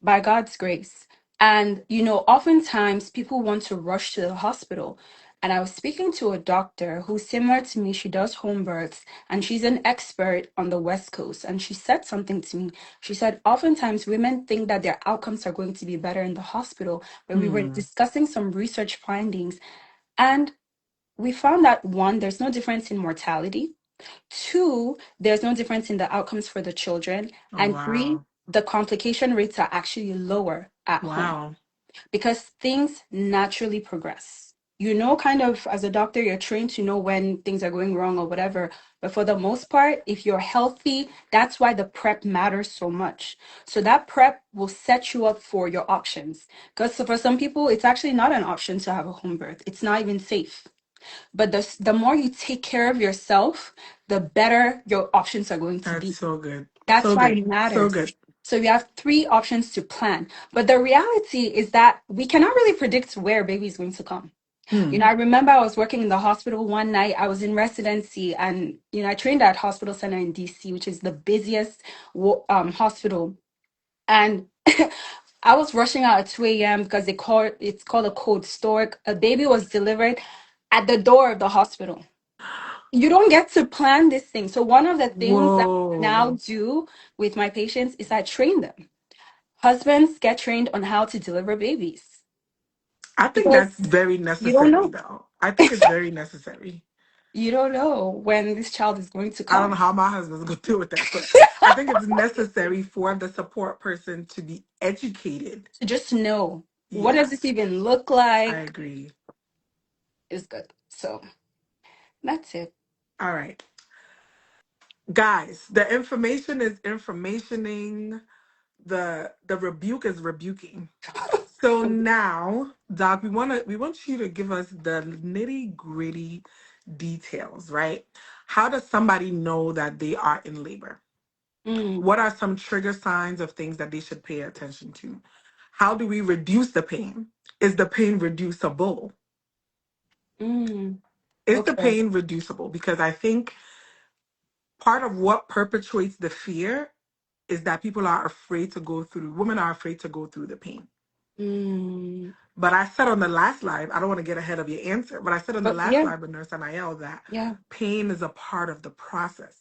S2: by God's grace. And, oftentimes people want to rush to the hospital. And I was speaking to a doctor who's similar to me. She does home births and she's an expert on the West Coast. And she said something to me. She said, oftentimes women think that their outcomes are going to be better in the hospital. But we were
S1: Hmm.
S2: discussing some research findings. And we found that one, there's no difference in mortality. Two, there's no difference in the outcomes for the children.
S1: Oh,
S2: And three,
S1: wow.
S2: the complication rates are actually lower at home
S1: Wow.
S2: because things naturally progress. Kind of as a doctor, you're trained to know when things are going wrong or whatever. But for the most part, if you're healthy, that's why the prep matters so much. So that prep will set you up for your options. Because for some people, it's actually not an option to have a home birth, it's not even safe. But the more you take care of yourself, the better your options are going to
S1: That's
S2: be.
S1: so good.
S2: That's
S1: So
S2: why
S1: good.
S2: it
S1: So
S2: matters.
S1: good.
S2: So we have three options to plan. But the reality is that we cannot really predict where baby is going to come.
S1: Hmm.
S2: I remember I was working in the hospital one night. I was in residency and, I trained at Hospital Center in DC, which is the busiest hospital. And I was rushing out at 2 a.m. because it's called a cold stork. A baby was delivered at the door of the hospital. You don't get to plan this thing. So one of the things that I now
S1: Whoa.
S2: do with my patients is I train them. Husbands get trained on how to deliver babies
S1: I think
S2: because
S1: that's very
S2: you don't
S1: necessary,
S2: know.
S1: though. I think it's very necessary.
S2: You don't know when this child is going to
S1: I don't know
S2: come.
S1: how my husband's going to deal with that, but I think it's necessary for the support person to be educated.
S2: To just know, what
S1: Yeah,
S2: does this even look
S1: I
S2: like?
S1: agree.
S2: Is good. So that's it.
S1: All right. Guys, the information is informationing. The rebuke is rebuking. So now, Doc, we want you to give us the nitty-gritty details, right? How does somebody know that they are in labor?
S2: Mm,
S1: What are some trigger signs of things that they should pay attention to? How do we reduce the pain? Is the pain reducible?
S2: mm,
S1: Is the
S2: okay.
S1: pain reducible? Because I think part of what perpetuates the fear is that people are afraid to go through, women are afraid to go through the pain.
S2: Mm,
S1: But I said on the last live, I don't want to get ahead of your answer, but I said on the
S2: but
S1: last
S2: yeah,
S1: live with Nurse Anael that
S2: yeah,
S1: pain is a part of the process.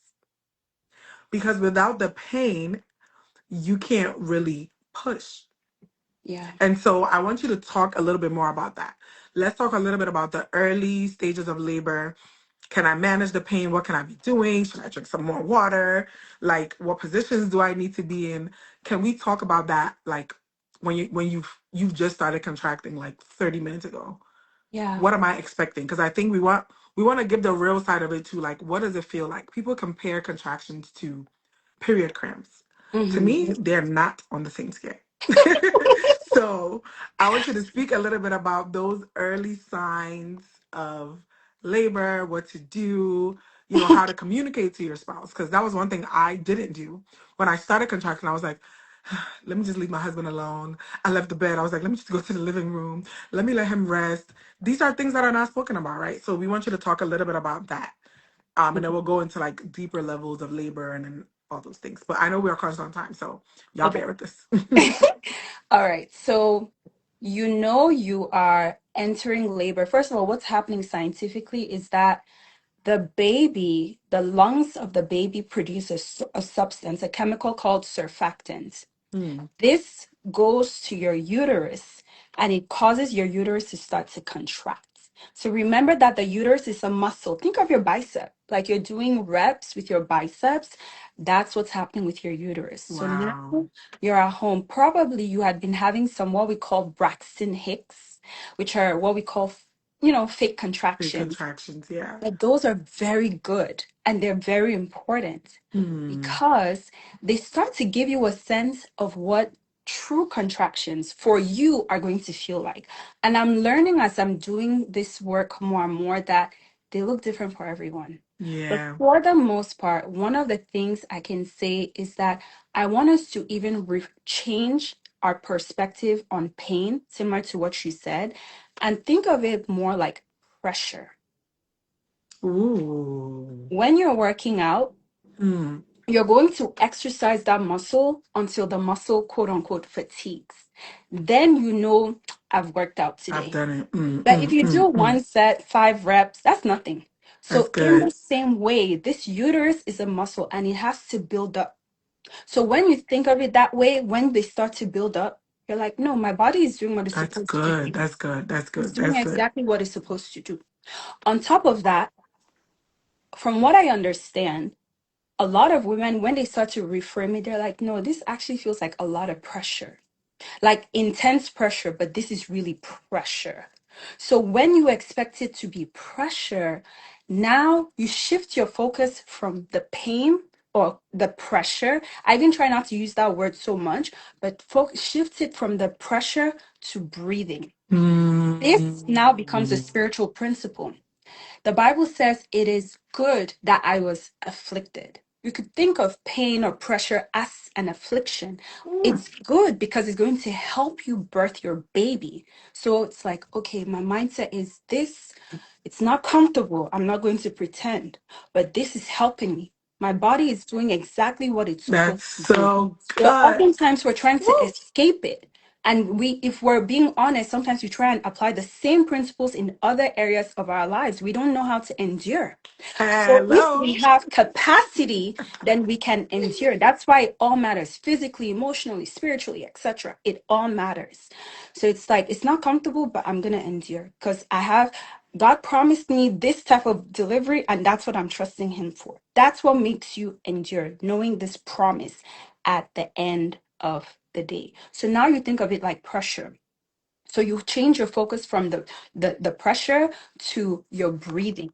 S1: Because without the pain, you can't really push.
S2: yeah,
S1: And so I want you to talk a little bit more about that. Let's talk a little bit about the early stages of labor. Can I manage the pain? What can I be doing? Should I drink some more water? Like, what positions do I need to be in? Can we talk about that? Like, when you've just started contracting like 30 minutes ago.
S2: yeah.
S1: What am I expecting? Because I think we want to give the real side of it too. Like, what does it feel like? People compare contractions to period cramps. To me,
S2: Mm-hmm.
S1: they're not on the same scale. So I want you to speak a little bit about those early signs of labor, what to do, how to communicate to your spouse. Because that was one thing I didn't do. When I started contracting, I was like, let me just leave my husband alone. I left the bed. I was like, let me just go to the living room. Let me let him rest. These are things that are not spoken about, right? So we want you to talk a little bit about that. And then we'll go into like deeper levels of labor and then all those things. But I know we are crunched on time, so y'all
S2: Okay.
S1: bear with this.
S2: All right. So you know you are entering labor. First of all, what's happening scientifically is that the lungs of the baby produce a substance, a chemical called surfactant.
S1: Hmm.
S2: This goes to your uterus and it causes your uterus to start to contract. So remember that the uterus is a muscle. Think of your bicep, like you're doing reps with your biceps. That's what's happening with your uterus. So now
S1: Wow.
S2: you're at home. Probably you had been having some what we call Braxton Hicks, which are what we call, fake
S1: Big
S2: contractions.
S1: contractions, yeah.
S2: But those are very good and they're very important
S1: Hmm.
S2: because they start to give you a sense of what true contractions for you are going to feel like. And I'm learning as I'm doing this work more and more that they look different for everyone. But
S1: Yeah.
S2: for the most part, one of the things I can say is that I want us to even change our perspective on pain, similar to what you said, and think of it more like pressure.
S1: Ooh.
S2: When you're working out,
S1: Hmm.
S2: you're going to exercise that muscle until the muscle, quote unquote, fatigues. Then you know, I've worked out
S1: I've
S2: today.
S1: done it. Mm,
S2: But if
S1: mm,
S2: you do
S1: mm, mm.
S2: one set, 5 reps, that's nothing.
S1: That's
S2: So, in the
S1: good.
S2: same way, this uterus is a muscle and it has to build up. So, when you think of it that way, when they start to build up, you're like, no, my body is doing what it's
S1: That's
S2: supposed to
S1: good.
S2: do.
S1: That's good. That's
S2: It's
S1: good.
S2: doing
S1: That's good.
S2: exactly what it's supposed to do. On top of that, from what I understand, a lot of women, when they start to reframe it, they're like, no, this actually feels like a lot of pressure, like intense pressure, but this is really pressure. So when you expect it to be pressure, now you shift your focus from the pain or the pressure. I even try not to use that word so much, but shift it from the pressure to breathing. This now becomes a
S1: Mm.
S2: spiritual principle. The Bible says it is good that I was afflicted. You could think of pain or pressure as an affliction.
S1: Mm.
S2: It's good because it's going to help you birth your baby. So it's like, okay, my mindset is this. It's not comfortable. I'm not going to pretend, but this is helping me. My body is doing exactly what it's
S1: That's
S2: supposed to do.
S1: so
S2: So
S1: good.
S2: oftentimes we're trying to
S1: Woo.
S2: escape it. And if we're being honest, sometimes we try and apply the same principles in other areas of our lives. We don't know how to endure. So if
S1: Hello.
S2: we have capacity, then we can endure. That's why it all matters physically, emotionally, spiritually, etc. It all matters. So it's like it's not comfortable, but I'm gonna endure because God promised me this type of delivery, and that's what I'm trusting Him for. That's what makes you endure, knowing this promise at the end of the day. So now you think of it like pressure. So you change your focus from the pressure to your breathing.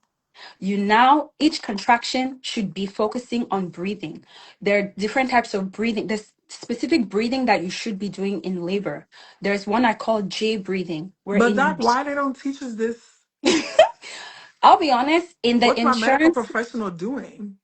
S2: You now, each contraction should be focusing on breathing. There are different types of breathing. There's specific breathing that you should be doing in labor. There's one I call J breathing,
S1: But
S2: wherein
S1: Doc, why they don't teach us this?
S2: I'll be honest,
S1: What's my medical professional doing?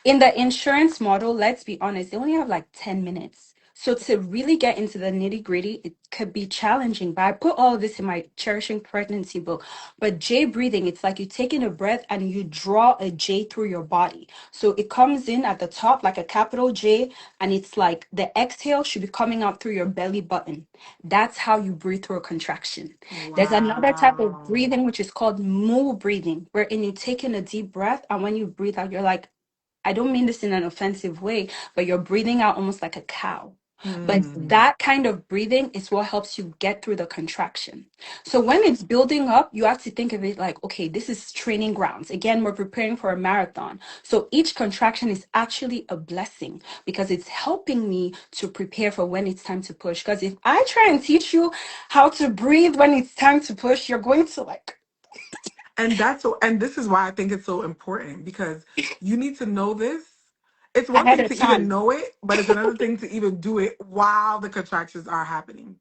S2: in the insurance model, let's be honest, they only have like 10 minutes. So to really get into the nitty gritty, it could be challenging. But I put all of this in my Cherishing Pregnancy book. But J breathing, it's like you taking a breath and you draw a J through your body. So it comes in at the top like a capital J, and it's like the exhale should be coming out through your belly button. That's how you breathe through a contraction. There's another type of
S1: Wow.
S2: breathing which is called moo breathing, wherein you take in a deep breath, and when you breathe out, you're like, I don't mean this in an offensive way, but you're breathing out almost like a cow. But
S1: Hmm.
S2: that kind of breathing is what helps you get through the contraction. So when it's building up, you have to think of it like, okay, this is training grounds. Again, we're preparing for a marathon. So each contraction is actually a blessing because it's helping me to prepare for when it's time to push. Because if I try and teach you how to breathe when it's time to push, you're going to like
S1: And that's so, and this is why I think it's so important because you need to know this. It's one
S2: ahead
S1: thing
S2: of
S1: to even
S2: time.
S1: know it, but it's another thing to even do it while the contractions are happening.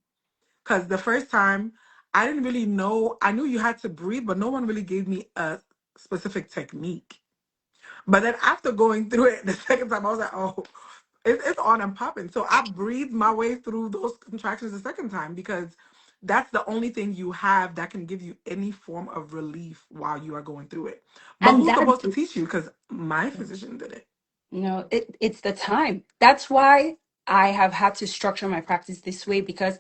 S1: Because the first time I didn't really know, I knew you had to breathe, but no one really gave me a specific technique. But then after going through it the second time, I was like, oh, it's on and popping. So I breathed my way through those contractions the second time because that's the only thing you have that can give you any form of relief while you are going through it. But
S2: And
S1: who's
S2: that
S1: supposed to teach you? Because my physician did it.
S2: No, it's the time. That's why I have had to structure my practice this way because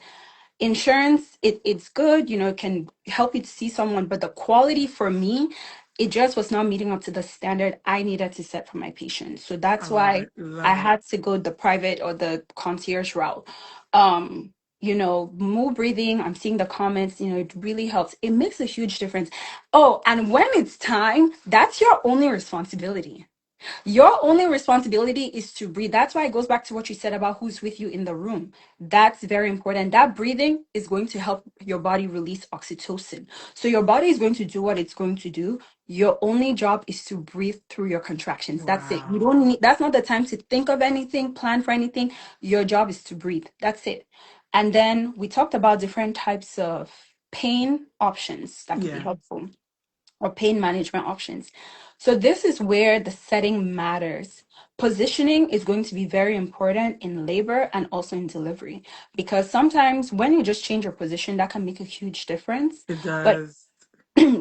S2: insurance, it's good, it can help you to see someone, but the quality for me, it just was not meeting up to the standard I needed to set for my patients. So
S1: I
S2: that's
S1: love
S2: why
S1: it.
S2: I
S1: Love it.
S2: had to go the private or the concierge route. More breathing, I'm seeing the comments, it really helps. It makes a huge difference. Oh, and when it's time, that's your only responsibility. Your only responsibility is to breathe. That's why it goes back to what you said about who's with you in the room. That's very important. That breathing is going to help your body release oxytocin. So your body is going to do what it's going to do. Your only job is to breathe through your contractions. That's it. You don't
S1: Wow.
S2: need, that's not the time to think of anything, plan for anything. Your job is to breathe. That's it. And then we talked about different types of pain options that could be
S1: Yeah,
S2: helpful or pain management options. So this is where the setting matters. Positioning is going to be very important in labor and also in delivery because sometimes when you just change your position, that can make a huge difference.
S1: it
S2: But
S1: does.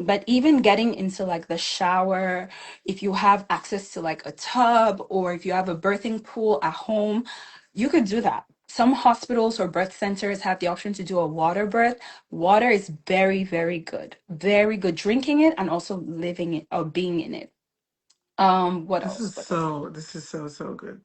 S2: but even getting into like the shower, if you have access to like a tub or if you have a birthing pool at home, you could do that. Some hospitals or birth centers have the option to do a water birth. Water is very, very good. Very good drinking it and also living it or being in it. What
S1: This
S2: else?
S1: is
S2: What else?
S1: so. This is so so good.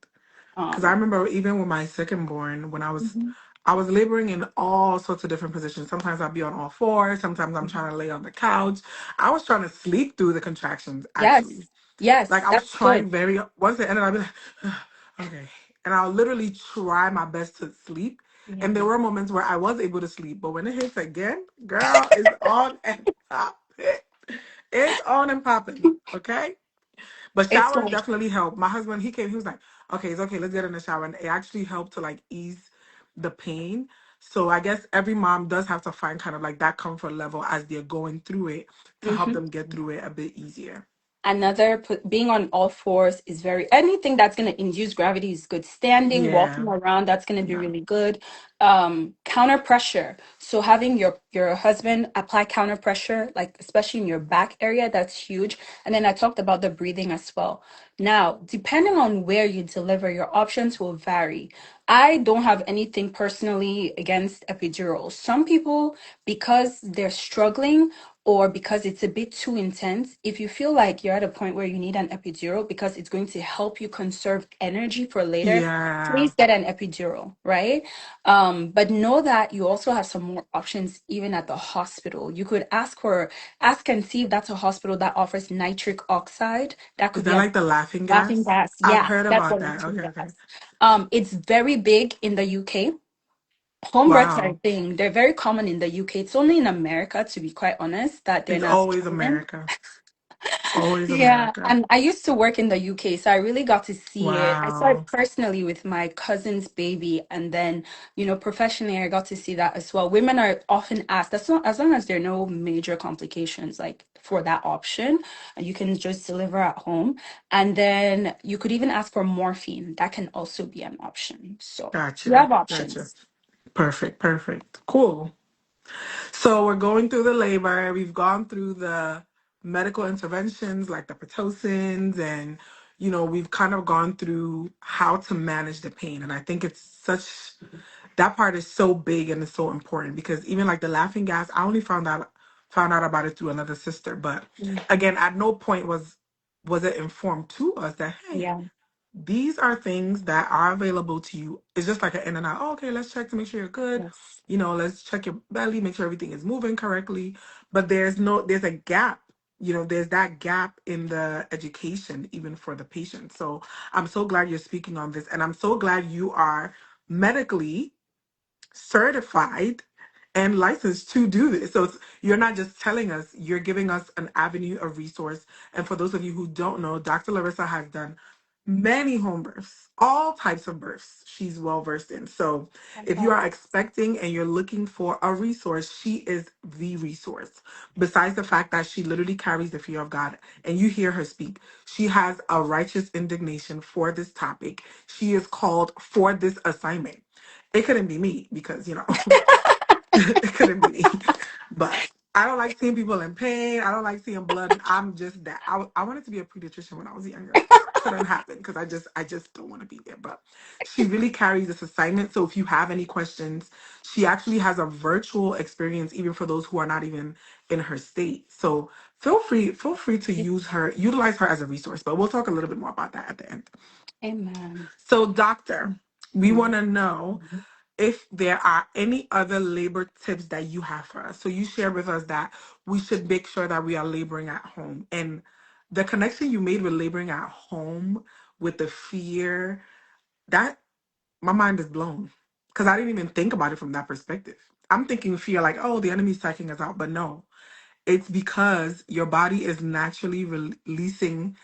S1: Because I
S2: Um,
S1: remember even with my second born, when
S2: mhm,
S1: I was laboring in all sorts of different positions. Sometimes I'd be on all fours. Sometimes I'm
S2: mhm.
S1: trying to lay on the couch. I was trying to sleep through the contractions. Actually,
S2: Yes, yes,
S1: like I was
S2: that's good.
S1: trying very. Once it ended, I'd be like, okay, and I'll literally try my best to sleep. And there
S2: Yeah.
S1: were moments where I was able to sleep, but when it hits again, girl, it's on and popping. It's on and popping. Okay. But
S2: It's
S1: showers
S2: like
S1: definitely help. My husband, he came, he was like, okay, it's okay, let's get in the shower. And it actually helped to like ease the pain. So I guess every mom does have to find kind of like that comfort level as they're going through it to help
S2: mhm.
S1: them get through it a bit easier.
S2: Being on all fours is very anything that's going to induce gravity is good. Standing, walking
S1: Yeah.
S2: around, that's going to be
S1: Yeah.
S2: really good. Counter pressure, so having your husband apply counter pressure, like especially in your back area, that's huge. And then I talked about the breathing as well. Now, depending on where you deliver, your options will vary. I don't have anything personally against epidurals. Some people, because they're struggling or because it's a bit too intense, if you feel like you're at a point where you need an epidural because it's going to help you conserve energy for later,
S1: Yeah.
S2: please get an epidural, right? But know that you also have some more options even at the hospital. You could ask and see if that's a hospital that offers nitric oxide. That
S1: Is
S2: could be
S1: that
S2: a
S1: like the laughing
S2: laughing
S1: gas?
S2: gas.
S1: I've
S2: Yeah,
S1: heard
S2: that's
S1: about
S2: the
S1: that.
S2: laughing
S1: Okay, okay.
S2: gas. It's very big in the UK. Home births are a
S1: Wow.
S2: thing. They're very common in the UK. It's only in America, to be quite honest, that they're
S1: It's
S2: not
S1: always
S2: common.
S1: America. Always
S2: Yeah,
S1: America.
S2: and I used to work in the UK, so I really got to see it. I saw it
S1: Wow.
S2: personally with my cousin's baby, and then, professionally, I got to see that as well. Women are often asked, as long as there are no major complications, like for that option, and you can just deliver at home. And then you could even ask for morphine. That can also be an option. So you
S1: Gotcha.
S2: have
S1: Gotcha.
S2: options.
S1: Perfect. Perfect. Cool. So we're going through the labor. We've gone through the medical interventions like the Pitocins, and we've kind of gone through how to manage the pain. And I think it's such that part is so big and it's so important because even like the laughing gas, I only found out about it through another sister. But
S2: Mhm.
S1: again, at no point was it informed to us that, hey,
S2: Yeah.
S1: these are things that are available to you. It's just like an in and out. Oh, okay, let's check to make sure you're good.
S2: Yes.
S1: Let's check your belly, make sure everything is moving correctly. But there's a gap. There's that gap in the education, even for the patient. So I'm so glad you're speaking on this. And I'm so glad you are medically certified and licensed to do this. So you're not just telling us, you're giving us an avenue, a resource. And for those of you who don't know, Dr. Larissa has done many home births, all types of births she's well versed in. So if you are expecting and you're looking for a resource, she is the resource. Besides the fact that she literally carries the fear of God and you hear her speak, she has a righteous indignation for this topic. She is called for this assignment. It couldn't be me because, it couldn't be me. But I don't like seeing people in pain. I don't like seeing blood. And I'm just that. I wanted to be a pediatrician when I was younger. Couldn't happen because I just don't want to be there. But she really carries this assignment. So if you have any questions, she actually has a virtual experience, even for those who are not even in her state. So feel free to utilize her as a resource. But we'll talk a little bit more about that at the end.
S2: Amen.
S1: So, doctor, we
S2: Mm.
S1: want to know if there are any other labor tips that you have for us. So you share with us that we should make sure that we are laboring at home. And the connection you made with laboring at home with the fear, that my mind is blown. Because I didn't even think about it from that perspective. I'm thinking fear like, oh, the enemy's taking us out. But no, it's because your body is naturally releasing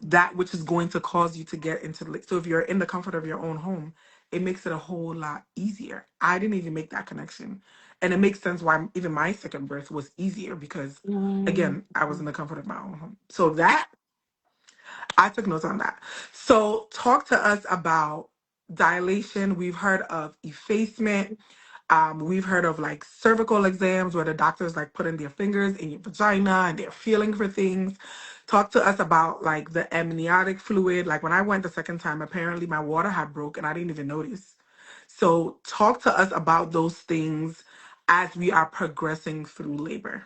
S1: that which is going to cause you to get into the. So if you're in the comfort of your own home, it makes it a whole lot easier. I didn't even make that connection. And it makes sense why even my second birth was easier because,
S2: Mm.
S1: again, I was in the comfort of my own home. So that I took notes on that. So, talk to us about dilation. We've heard of effacement. We've heard of like cervical exams where the doctors like putting their fingers in your vagina and they're feeling for things. Talk to us about like the amniotic fluid. Like when I went the second time, apparently my water had broke and I didn't even notice. So, talk to us about those things as we are progressing through labor.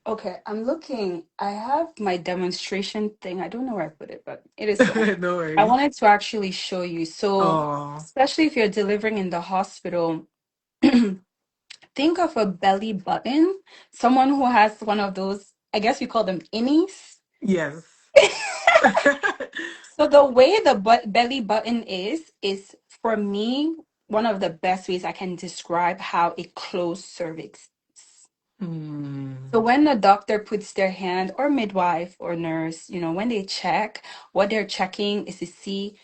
S2: Okay, I'm looking. I have my demonstration thing. I don't know where I put it, but it is here.
S1: No
S2: I
S1: worries.
S2: wanted to actually show you. So,
S1: Oh,
S2: especially if you're delivering in the hospital, think of a belly button. Someone who has one of those, I guess we call them innies.
S1: yes.
S2: So the way the belly button is for me one of the best ways I can describe how a closed cervix is. So
S1: Hmm.
S2: when the doctor puts their hand, or midwife or nurse, when they check, what they're checking is to see,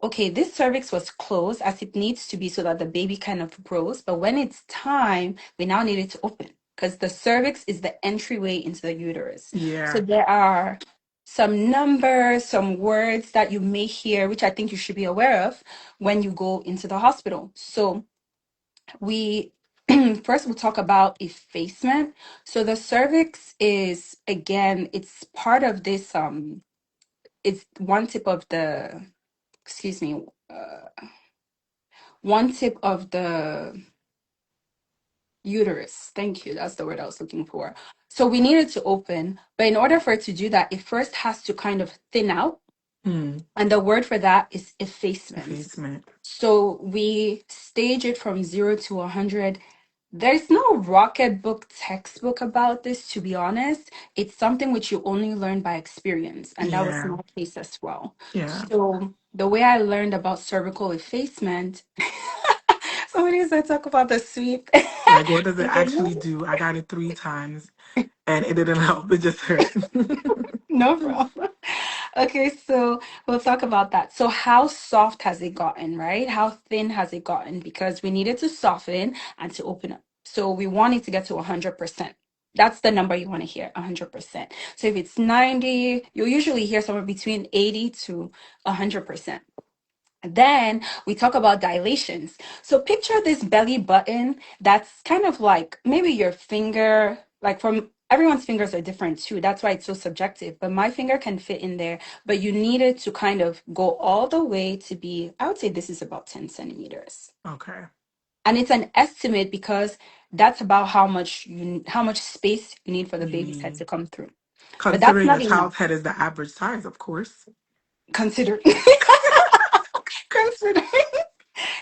S2: okay, this cervix was closed as it needs to be so that the baby kind of grows. But when it's time, we now need it to open because the cervix is the entryway into the uterus. So
S1: Yeah.
S2: there are some numbers, some words that you may hear, which I think you should be aware of when you go into the hospital. So we first we'll talk about effacement. So the cervix is, again, it's part of this it's one tip of the, excuse me, one tip of the uterus. Thank you, that's the word I was looking for. So we need it to open, but in order for it to do that, it first has to kind of thin out.
S1: Hmm.
S2: And the word for that is effacement.
S1: Effacement.
S2: So we stage it from 0 to 100. There's no rocket book textbook about this, to be honest. It's something which you only learn by experience, and that was
S1: Yeah.
S2: my case as well.
S1: Yeah.
S2: So the way I learned about cervical effacement, somebody said talk about the sweep.
S1: Like, what does it
S2: And then,
S1: actually do? I got it 3 times and it didn't help. It just hurt.
S2: No problem. Okay, so we'll talk about that. So, how soft has it gotten, right? How thin has it gotten? Because we needed to soften and to open up. So, we want it to get to 100%. That's the number you want to hear, 100%. So, if it's 90, you'll usually hear somewhere between 80 to 100%. Then we talk about dilations. So picture this belly button that's kind of like maybe your finger, like from everyone's fingers are different too. That's why it's so subjective. But my finger can fit in there, but you need it to kind of go all the way to be, I would say this is about 10 centimeters.
S1: Okay.
S2: And it's an estimate because that's about how much space you need for the
S1: You
S2: baby's head
S1: need,
S2: to come through. But that's
S1: considering a
S2: not enough.
S1: child's head is the average size, of course.
S2: Consider considering.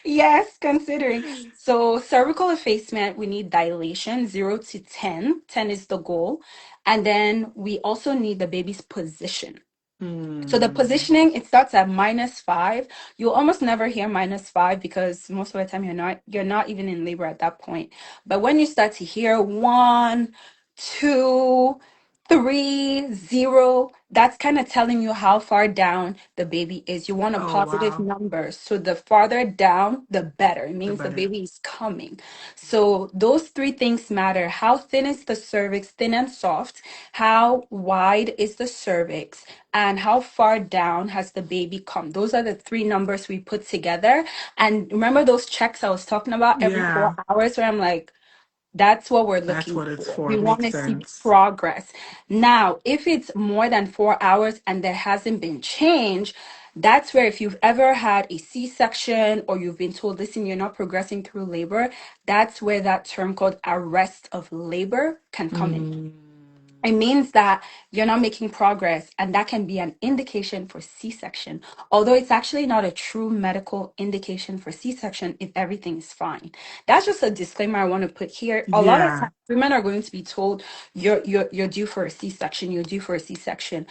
S2: Yes, considering. So cervical effacement, we need dilation, 0 to 10. 10 is the goal. And then we also need the baby's position. So the
S1: Hmm.
S2: positioning, it starts at -5. You'll almost never hear -5 because most of the time you're not even in labor at that point. But when you start to hear 1, 2, 3, 0, that's kind of telling you how far down the baby is. You want a
S1: Oh,
S2: positive
S1: wow.
S2: number. So the farther down, the better. It
S1: The
S2: means the
S1: better.
S2: baby is coming. So those three things matter. How thin is the cervix, thin and soft? How wide is the cervix? And how far down has the baby come? Those are the three numbers we put together. And remember those checks I was talking about every
S1: Yeah,
S2: 4 hours where I'm like, that's what we're
S1: that's
S2: looking
S1: what it's
S2: for.
S1: for.
S2: We want
S1: Makes
S2: to see
S1: sense.
S2: progress. Now, if it's more than 4 hours and there hasn't been change, that's where if you've ever had a C-section or you've been told, listen, you're not progressing through labor, that's where that term called arrest of labor can come in.
S1: Mm.
S2: It means that you're not making progress, and that can be an indication for C-section. Although it's actually not a true medical indication for C-section if everything is fine. That's just a disclaimer I want to put here. A lot of
S1: Yeah.
S2: times, women are going to be told you're due for a C-section. You're due for a C-section.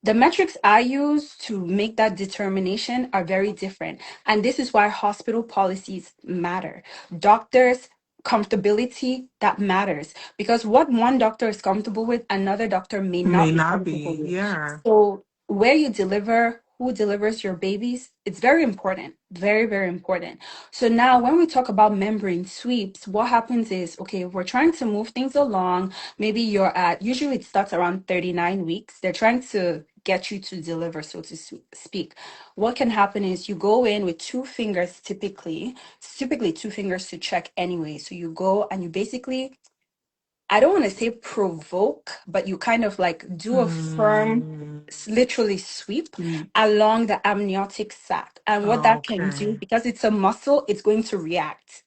S2: The metrics I use to make that determination are very different, and this is why hospital policies matter. Doctors comfortability that matters because what one doctor is comfortable with, another doctor may
S1: May
S2: not be
S1: not
S2: comfortable
S1: be.
S2: with.
S1: Yeah.
S2: So, where you deliver, who delivers your babies, it's very important. Very, very important. So, now when we talk about membrane sweeps, what happens is okay, if we're trying to move things along, maybe you're at, usually it starts around 39 weeks. They're trying to get you to deliver, so to speak. What can happen is you go in with two fingers typically. It's typically two fingers to check anyway. So you go and you basically, I don't want to say provoke, but you kind of like do a firm,
S1: Mm.
S2: literally sweep
S1: Sweet.
S2: along the amniotic sac. And what that can do,
S1: Okay.
S2: because it's a muscle, it's going to react.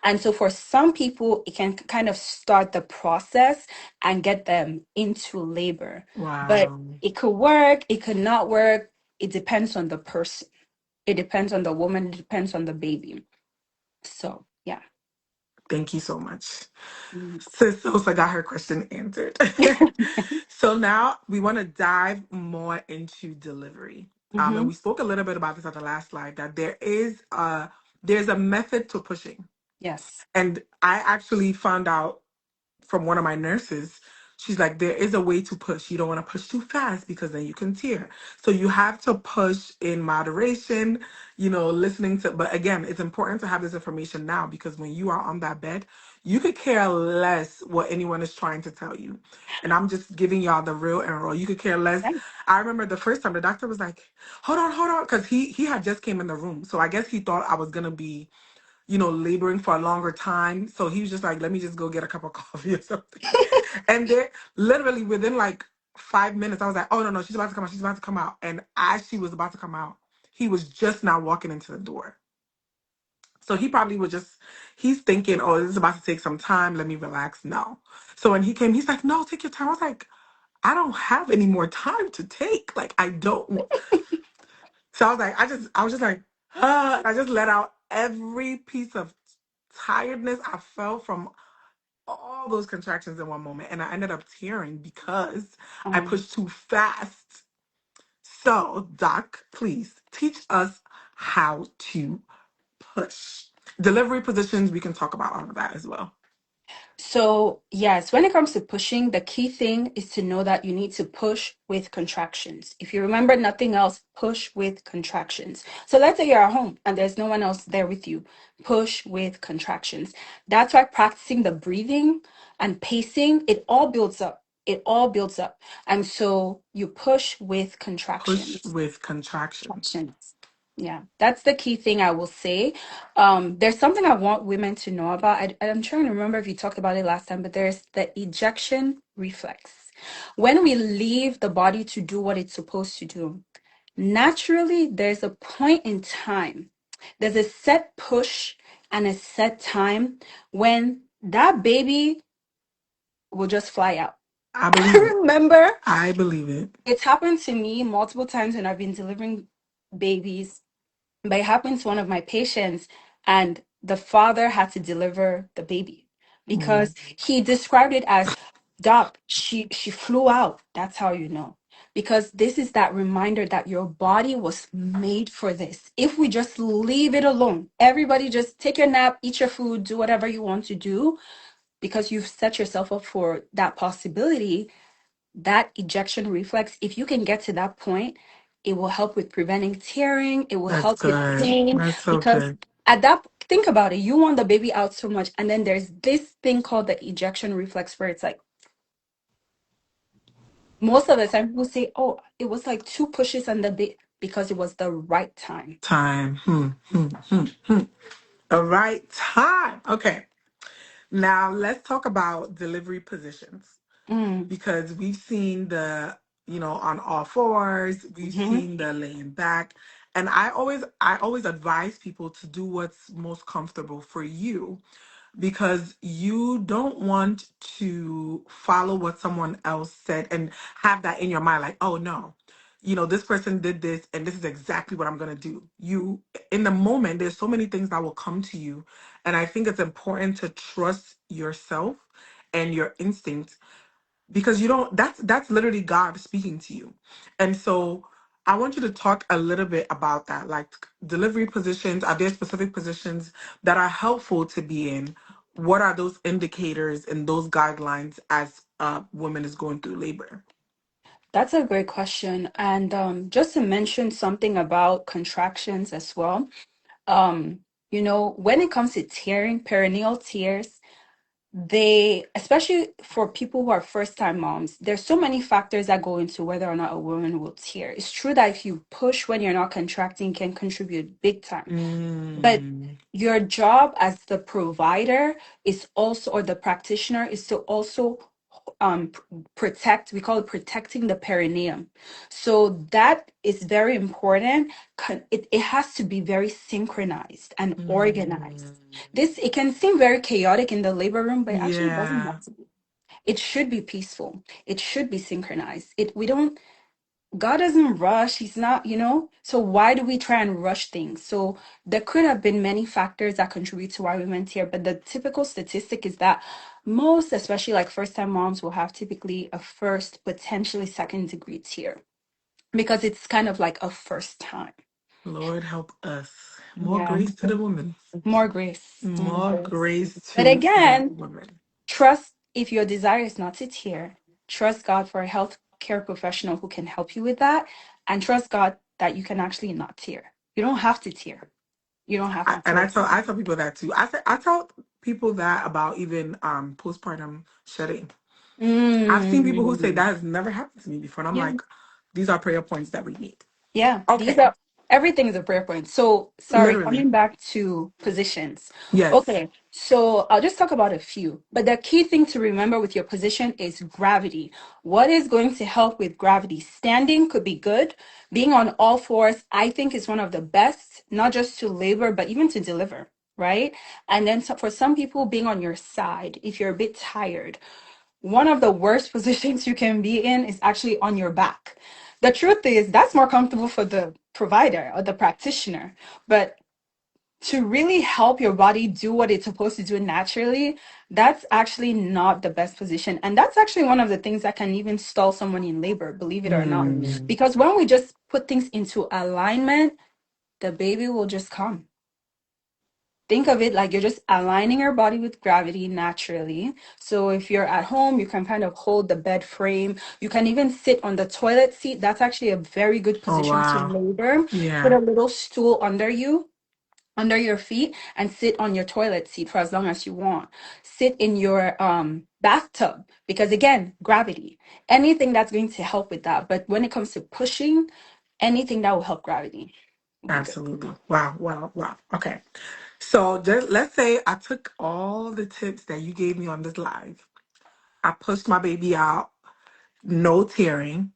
S2: And so for some people, it can kind of start the process and get them into labor. But
S1: Wow.
S2: it could work, it could not work. It depends on the person. It depends on the woman, it depends on the baby. So, yeah.
S1: Thank you so much.
S2: Mm-hmm.
S1: Sis also got her question answered. So now we want to dive more into delivery. And we spoke a little bit about this at the last slide that there's a method to pushing.
S2: Yes.
S1: And I actually found out from one of my nurses. She's like, there is a way to push. You don't want to push too fast because then you can tear. So you have to push in moderation, listening to, but again, it's important to have this information now because when you are on that bed, you could care less what anyone is trying to tell you. And I'm just giving y'all the real and raw. You could care less.
S2: Right.
S1: I remember the first time the doctor was like, hold on, because he had just came in the room. So I guess he thought I was gonna be laboring for a longer time. So he was just like, let me just go get a cup of coffee or something. And there, literally within like 5 minutes, I was like, oh, no, she's about to come out. She's about to come out. And as she was about to come out, he was just now walking into the door. So he probably was he's thinking, oh, this is about to take some time. Let me relax. No. So when he came, he's like, no, take your time. I was like, I don't have any more time to take. Like, I don't. So I was like, I was just like, I just let out every piece of tiredness I felt from all those contractions in one moment. And I ended up tearing because I
S2: Um,
S1: pushed too fast. So, Doc, please teach us how to push. Delivery positions, we can talk about all of that as well.
S2: So, yes, when it comes to pushing, the key thing is to know that you need to push with contractions. If you remember nothing else, push with contractions. So, let's say you're at home and there's no one else there with you. Push with contractions. That's why practicing the breathing and pacing, it all builds up. It all builds up. And so you push with
S1: Push
S2: contractions.
S1: with contractions.
S2: Contractions. Yeah, that's the key thing I will say. There's something I want women to know about. I'm trying to remember if you talked about it last time, but there's the ejection reflex. When we leave the body to do what it's supposed to do, naturally, there's a point in time, there's a set push and a set time when that baby will just fly out.
S1: I
S2: I
S1: believe it.
S2: remember
S1: I believe it.
S2: it's happened to me multiple times when I've been delivering babies, but it happened to one of my patients, and the father had to deliver the baby
S1: Mm.
S2: because he described it as, Doc, she flew out. That's how you know. Because this is that reminder that your body was made for this. If we just leave it alone, everybody just take your nap, eat your food, do whatever you want to do, because you've set yourself up for that possibility, that ejection reflex, if you can get to that point, it will help with preventing tearing, it will
S1: That's
S2: help with
S1: good.
S2: pain,
S1: That's so
S2: because
S1: good.
S2: at that, think about it, you want the baby out so much, and then there's this thing called the ejection reflex where it's like, most of the time people say, oh, it was like two pushes and the baby, because it was the right time.
S1: Time. The right time. Okay. Now let's talk about delivery positions
S2: Mm,
S1: because we've seen on all fours, we've
S2: mhm.
S1: seen the laying back. And I always advise people to do what's most comfortable for you because you don't want to follow what someone else said and have that in your mind like, oh no, this person did this and this is exactly what I'm going to do. You, in the moment, there's so many things that will come to you. And I think it's important to trust yourself and your instincts because you don't that's literally God speaking to you. And so I want you to talk a little bit about that, like delivery positions. Are there specific positions that are helpful to be in? What are those indicators and those guidelines as a woman is going through labor?
S2: That's a great question. And just to mention something about contractions as well. Um, when it comes to tearing, perineal tears, they, especially for people who are first time moms, there's so many factors that go into whether or not a woman will tear. It's true that if you push when you're not contracting can contribute big time. But
S1: Mm,
S2: your job as the provider is also, or the practitioner, is to also protect, we call it protecting the perineum. So that is very important. It has to be very synchronized and organized.
S1: mm,
S2: It can seem very chaotic in the labor room, but it actually doesn't
S1: yeah,
S2: have to be. It should be peaceful. It should be synchronized. We don't, God doesn't rush. He's not, So why do we try and rush things? So there could have been many factors that contribute to why we went here, but the typical statistic is that most, especially like first-time moms, will have typically a first, potentially second degree tear because it's kind of like a first time.
S1: Lord help us. More
S2: Yeah.
S1: grace to the woman.
S2: More grace. More
S1: More
S2: grace.
S1: grace
S2: But
S1: to the
S2: again,
S1: woman.
S2: trust, if your desire is not to tear, trust God for a healthcare professional who can help you with that, and trust God that you can actually not tear. You don't have to tear. You don't have to
S1: And I
S2: tear.
S1: tell I tell people that too. I tell people that about even postpartum shedding. I've seen people who say
S2: Mm.
S1: that has never happened to me before, and I'm
S2: Yeah.
S1: like, these are prayer points that we need.
S2: Yeah, these
S1: Okay,
S2: are, everything is a prayer point. So, sorry,
S1: literally,
S2: coming back to positions.
S1: yes.
S2: Okay, so I'll just talk about a few. But the key thing to remember with your position is gravity. What is going to help with gravity? Standing could be good. Being on all fours, I think, is one of the best, not just to labor, but even to deliver, right? And then for some people, being on your side, if you're a bit tired. One of the worst positions you can be in is actually on your back. The truth is, that's more comfortable for the provider or the practitioner. But to really help your body do what it's supposed to do naturally, that's actually not the best position. And that's actually one of the things that can even stall someone in labor, believe it or not.
S1: Mm,
S2: Because when we just put things into alignment, the baby will just come. Think of it like you're just aligning your body with gravity naturally. So if you're at home, you can kind of hold the bed frame. You can even sit on the toilet seat. That's actually a very good
S1: Oh,
S2: position to
S1: wow.
S2: labor. Put
S1: Yeah,
S2: a little stool under you, under your feet, and sit on your toilet seat for as long as you want. Sit in your bathtub because again, gravity. Anything that's going to help with that. But when it comes to pushing, anything that will help gravity will be good.
S1: absolutely. Wow, wow, wow. Okay. So just let's say I took all the tips that you gave me on this live. I pushed my baby out, no tearing.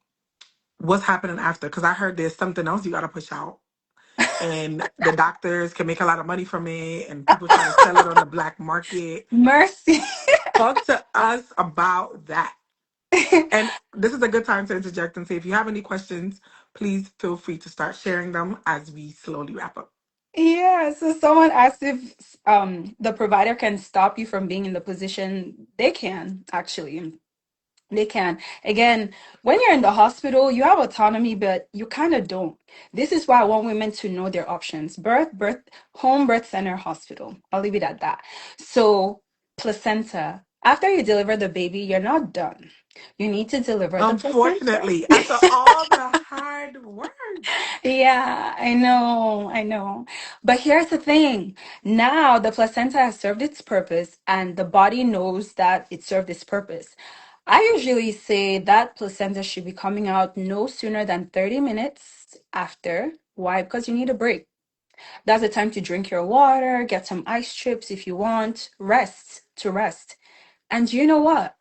S1: What's happening after? Because I heard there's something else you got to push out. And the doctors can make a lot of money from it, and people try to sell it on the black market.
S2: Mercy.
S1: Talk to us about that. And this is a good time to interject and say if you have any questions, please feel free to start sharing them as we slowly wrap up.
S2: Yeah, so someone asked if the provider can stop you from being in the position. They can, actually. They can. Again, when you're in the hospital, you have autonomy, but you kind of don't. This is why I want women to know their options. Home birth center, hospital. I'll leave it at that. So, placenta. After you deliver the baby, you're not done. You need to deliver the placenta.
S1: Unfortunately, after all the hard work.
S2: Yeah, I know, I know. But here's the thing. Now the placenta has served its purpose and the body knows that it served its purpose. I usually say that placenta should be coming out no sooner than 30 minutes after. Why? Because you need a break. That's the time to drink your water, get some ice chips if you want, rest. And you know what?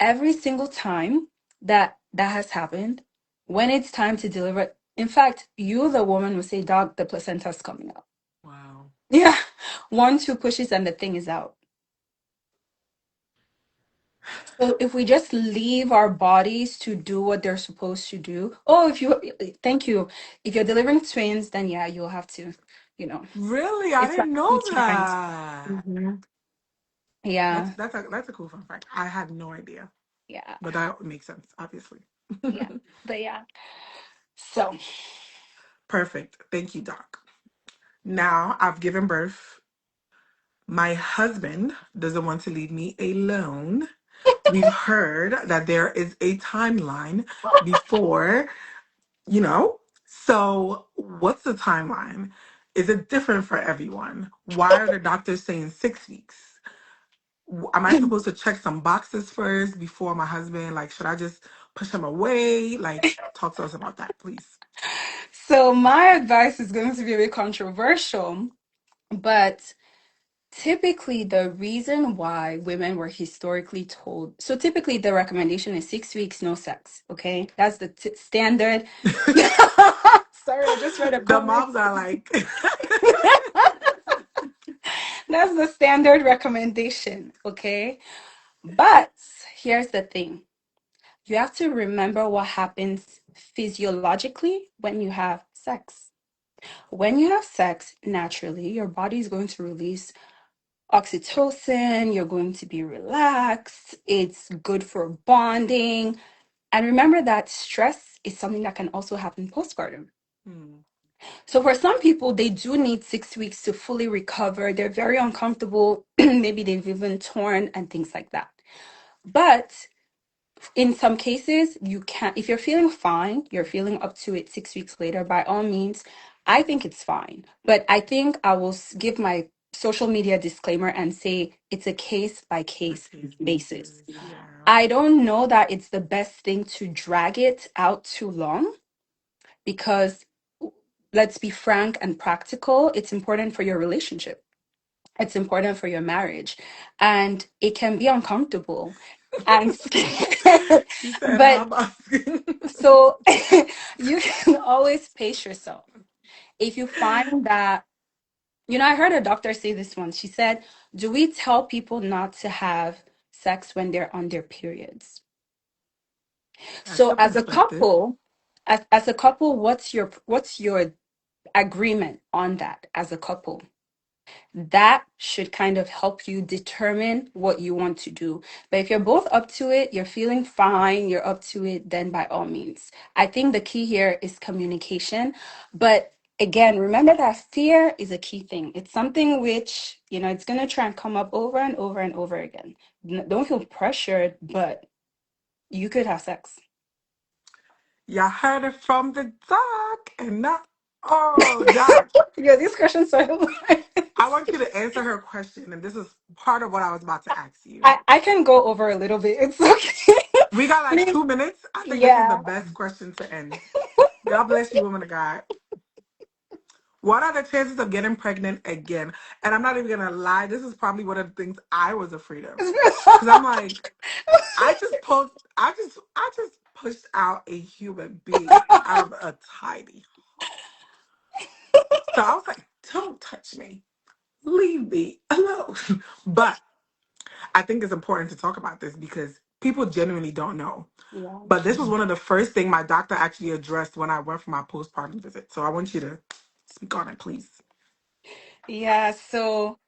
S2: Every single time that has happened, when it's time to deliver, in fact, you, the woman, will say, "Dog, the placenta's coming out."
S1: Wow.
S2: Yeah, one, two pushes, and the thing is out. So if we just leave our bodies to do what they're supposed to do, oh, thank you. If you're delivering twins, then yeah, you'll have to, you know,
S1: Really? I
S2: it's like
S1: didn't know
S2: 2 times.
S1: that.
S2: Mhm. Yeah,
S1: That's a cool fun fact. I had no idea.
S2: yeah,
S1: But that makes sense, obviously.
S2: yeah. But yeah, so
S1: Perfect. Thank you, Doc. Now I've given birth. My husband doesn't want to leave me alone. We've heard that there is a timeline before, you know. So, what's the timeline? Is it different for everyone? Why are the doctors saying 6 weeks? Am I supposed to check some boxes first before my husband? Like, should I just push him away? Like, talk to us about that, please.
S2: so my advice is going to be a bit controversial, but typically the reason why women were historically told, so typically the recommendation is 6 weeks, no sex. Okay, that's the standard. Sorry, I just read a
S1: The
S2: comment.
S1: moms are like,
S2: That's the standard recommendation. Okay, but here's the thing. You have to remember what happens physiologically when you have sex. When you have sex, naturally, your body is going to release oxytocin, you're going to be relaxed, it's good for bonding. And remember that stress is something that can also happen postpartum.
S1: hmm,
S2: So for some people, they do need 6 weeks to fully recover. They're very uncomfortable. Maybe they've even torn and things like that. But in some cases, you can, if you're feeling fine, you're feeling up to it 6 weeks later, by all means, I think it's fine. But I think I will give my social media disclaimer and say it's a case by
S1: a
S2: case
S1: case
S2: basis.
S1: basis. Yeah.
S2: I don't know that it's the best thing to drag it out too long because let's be frank and practical, it's important for your relationship. It's important for your marriage and it can be uncomfortable and
S1: She said,
S2: but
S1: "Hub asking."
S2: so you can always pace yourself. If you find that, I heard a doctor say this once. She said, "Do we tell people not to have sex when they're on their periods?"
S1: That's
S2: So
S1: a perspective.
S2: as a couple, what's your agreement on that as a couple? That should kind of help you determine what you want to do. But if you're both up to it, you're feeling fine, you're up to it, then by all means. I think the key here is communication. But Again, remember that fear is a key thing. It's something which, it's going to try and come up over and over and over again. Don't feel pressured, but you could have sex.
S1: Y'all heard it from the doc and not, oh, doc.
S2: Yeah, these questions are
S1: I want you to answer her question, and this is part of what I was about to ask you.
S2: I can go over a little bit. It's okay.
S1: We got like
S2: Please.
S1: 2 minutes. I think this is the
S2: Yeah.
S1: best question to end. God bless you, woman of God. What are the chances of getting pregnant again? And I'm not even gonna lie, this is probably one of the things I was afraid of. Cause I'm like, I just pushed out a human being out of a tiny. So I was like, don't touch me. Leave me alone. But I think it's important to talk about this because people genuinely don't know.
S2: Yeah.
S1: But this was one of the first things my doctor actually addressed when I went for my postpartum visit. So I want you to speak on it, please.
S2: Yeah. So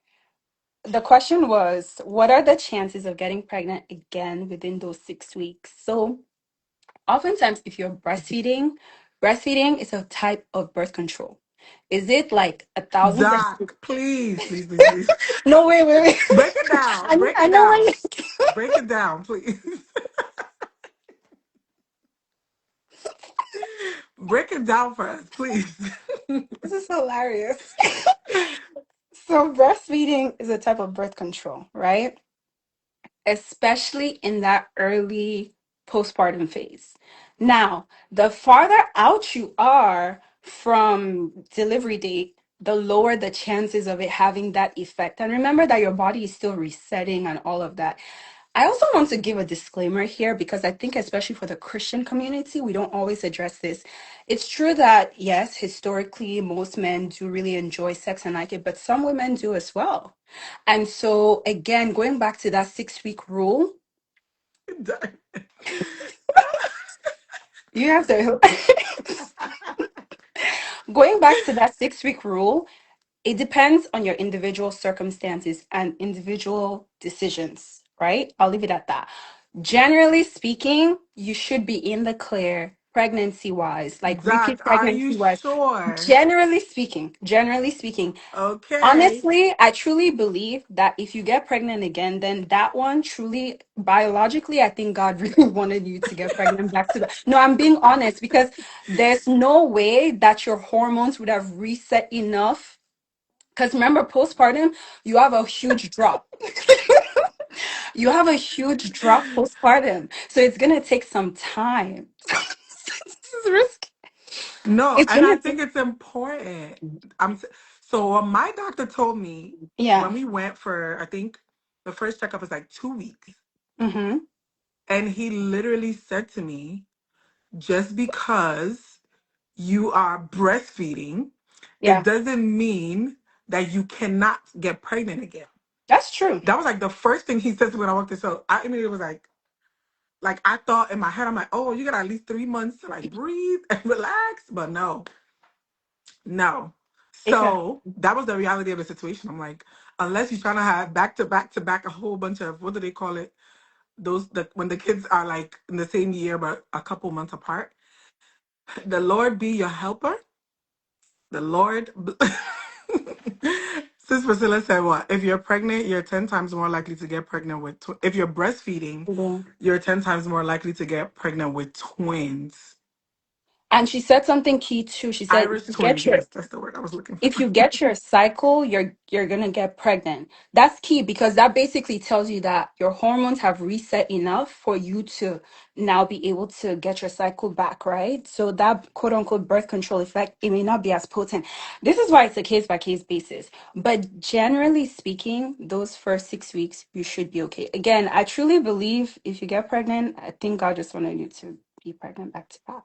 S2: the question was, what are the chances of getting pregnant again within those 6 weeks? So oftentimes, if you're breastfeeding is a type of birth control. Is it like 1,000%?
S1: Doc, please, please, please, please.
S2: No, wait.
S1: Break it down. Break
S2: I
S1: it
S2: know what
S1: down. Break it down, please. Break it down for us, please.
S2: this is hilarious. So breastfeeding is a type of birth control, right? Especially in that early postpartum phase. Now, the farther out you are from delivery date, the lower the chances of it having that effect. And remember that your body is still resetting and all of that. I also want to give a disclaimer here because I think, especially for the Christian community, we don't always address this. It's true that, yes, historically, most men do really enjoy sex and like it, but some women do as well. And so, again, going back to that 6 week rule, you have to, going back to that 6 week rule, it depends on your individual circumstances and individual decisions, right? I'll leave it at that. Generally speaking, you should be in the clear pregnancy wise, like
S1: Doc,
S2: repeat
S1: are you
S2: pregnancy wise.
S1: sure?
S2: Generally speaking,
S1: Okay.
S2: honestly, I truly believe that if you get pregnant again, then that one truly, biologically, I think God really wanted you to get pregnant back to back. No, I'm being honest because there's no way that your hormones would have reset enough. Because remember, postpartum, you have a huge drop. You have a huge drop postpartum. So it's going to take some time. This is risky.
S1: No,
S2: It's
S1: and
S2: going
S1: I
S2: to take,
S1: think it's important. So what my doctor told me
S2: yeah.
S1: when we went for, I think the first checkup was like 2 weeks.
S2: Mm-hmm.
S1: And he literally said to me, just because you are breastfeeding, it
S2: Yeah,
S1: doesn't mean that you cannot get pregnant again.
S2: that's true.
S1: That was like the first thing he said to me when I walked in. So I immediately was like I thought in my head, I'm like, oh, you got at least 3 months to like breathe and relax. But no, no.
S2: Okay.
S1: So that was the reality of the situation. I'm like, unless you're trying to have back to back to back a whole bunch of, what do they call it? When the kids are like in the same year but a couple months apart. The Lord be your helper. The Lord. Sis Priscilla said what? If you're pregnant, you're 10 times more likely to get pregnant with if you're breastfeeding,
S2: Yeah.
S1: you're 10 times more likely to get pregnant with twins.
S2: And she said something key too. She said,
S1: Irish twins, yes, that's the word I was looking for.
S2: if you get your cycle, you're gonna get pregnant. That's key because that basically tells you that your hormones have reset enough for you to now be able to get your cycle back, right? So that quote unquote birth control effect, it may not be as potent. This is why it's a case by case basis. But generally speaking, those first 6 weeks, you should be okay. Again, I truly believe if you get pregnant, I think God just wanted you to be pregnant back to back.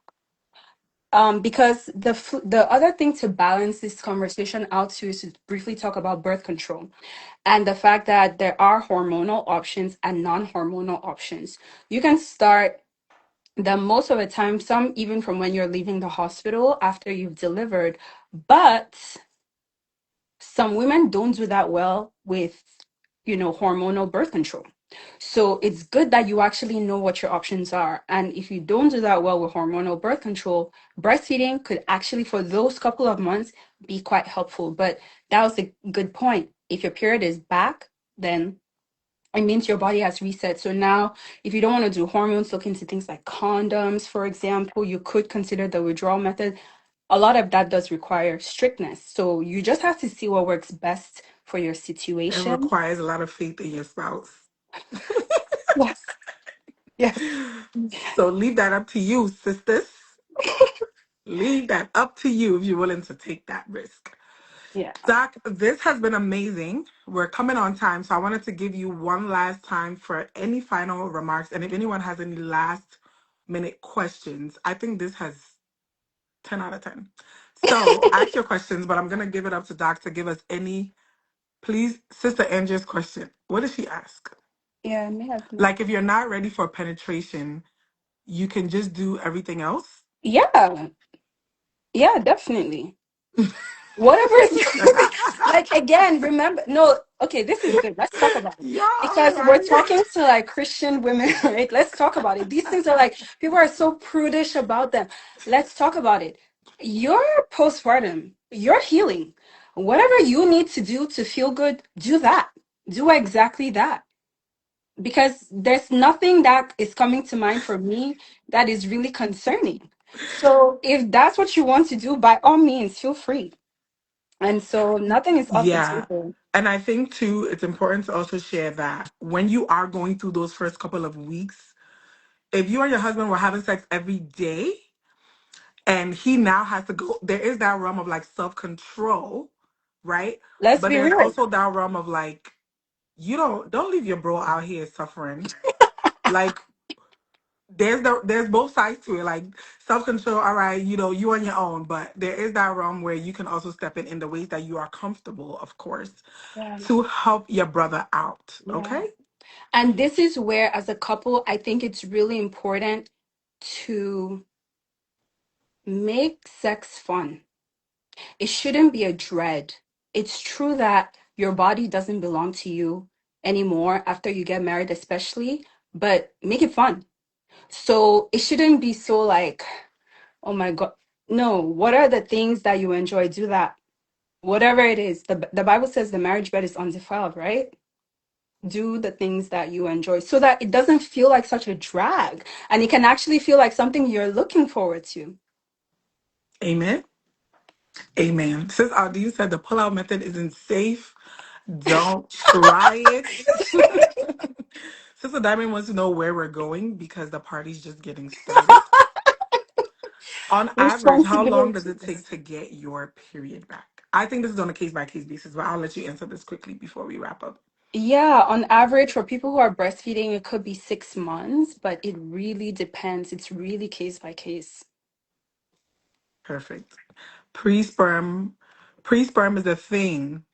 S2: Because the other thing to balance this conversation out to is to briefly talk about birth control and the fact that there are hormonal options and non-hormonal options. You can start them most of the time, some even from when you're leaving the hospital after you've delivered, but some women don't do that well with hormonal birth control. So it's good that you actually know what your options are. And if you don't do that well with hormonal birth control, breastfeeding could actually, for those couple of months, be quite helpful. But that was a good point. If your period is back, then it means your body has reset. So now, if you don't want to do hormones, look into things like condoms, for example. You could consider the withdrawal method. A lot of that does require strictness. So you just have to see what works best for your
S1: It
S2: situation.
S1: requires a lot of faith in your spouse.
S2: Yes. Yes.
S1: So leave that up to you, sisters. Leave that up to you if you're willing to take that risk.
S2: Yeah.
S1: Doc, this has been amazing. We're coming on time, so I wanted to give you one last time for any final remarks. And if anyone has any last minute questions, I think this has 10 out of 10. So ask your questions, but I'm going to give it up to Doc to give us any. Please, Sister Andrea's question. What did she ask?
S2: Yeah, may have.
S1: Like, if you're not ready for penetration, you can just do everything else?
S2: Yeah, yeah, definitely. Whatever is like again, remember no, okay, this is good. Let's talk about it.
S1: Yeah, oh my
S2: Because we're
S1: God.
S2: talking to like Christian women, right? Let's talk about it. These things are like people are so prudish about them. Let's talk about it. Your postpartum, your healing, whatever you need to do to feel good, do that. Do exactly that. Because there's nothing that is coming to mind for me that is really concerning. So if that's what you want to do, by all means, feel free. And so nothing is off the
S1: Yeah.
S2: table.
S1: And I think too, it's important to also share that when you are going through those first couple of weeks, if you and your husband were having sex every day and he now has to go, there is that realm of like self control, right?
S2: Let's
S1: But
S2: be
S1: there's
S2: real.
S1: also that realm of like, you don't leave your bro out here suffering. Like there's both sides to it. Like self control, all right, you on your own, but there is that realm where you can also step in the ways that you are comfortable, of course,
S2: Yeah.
S1: to help your brother out.
S2: Yeah.
S1: Okay.
S2: And this is where, as a couple, I think it's really important to make sex fun. It shouldn't be a dread. It's true that your body doesn't belong to you anymore after you get married, especially, but make it fun. So it shouldn't be so like, oh my God. No, what are the things that you enjoy? Do that. Whatever it is. The Bible says the marriage bed is undefiled, right? Do the things that you enjoy so that it doesn't feel like such a drag and it can actually feel like something you're looking forward to.
S1: Amen. Amen. Since Aldi said the pull-out method isn't safe, don't try it. Sister Diamond wants to know where we're going because the party's just getting started. On average, how long does it take
S2: Responsibilities.
S1: to get your period back? I think this is on a case-by-case basis, but I'll let you answer this quickly before we wrap up.
S2: Yeah, on average, for people who are breastfeeding, it could be 6 months, but it really depends. It's really case by case.
S1: Perfect. Pre-sperm. Pre-sperm is a thing.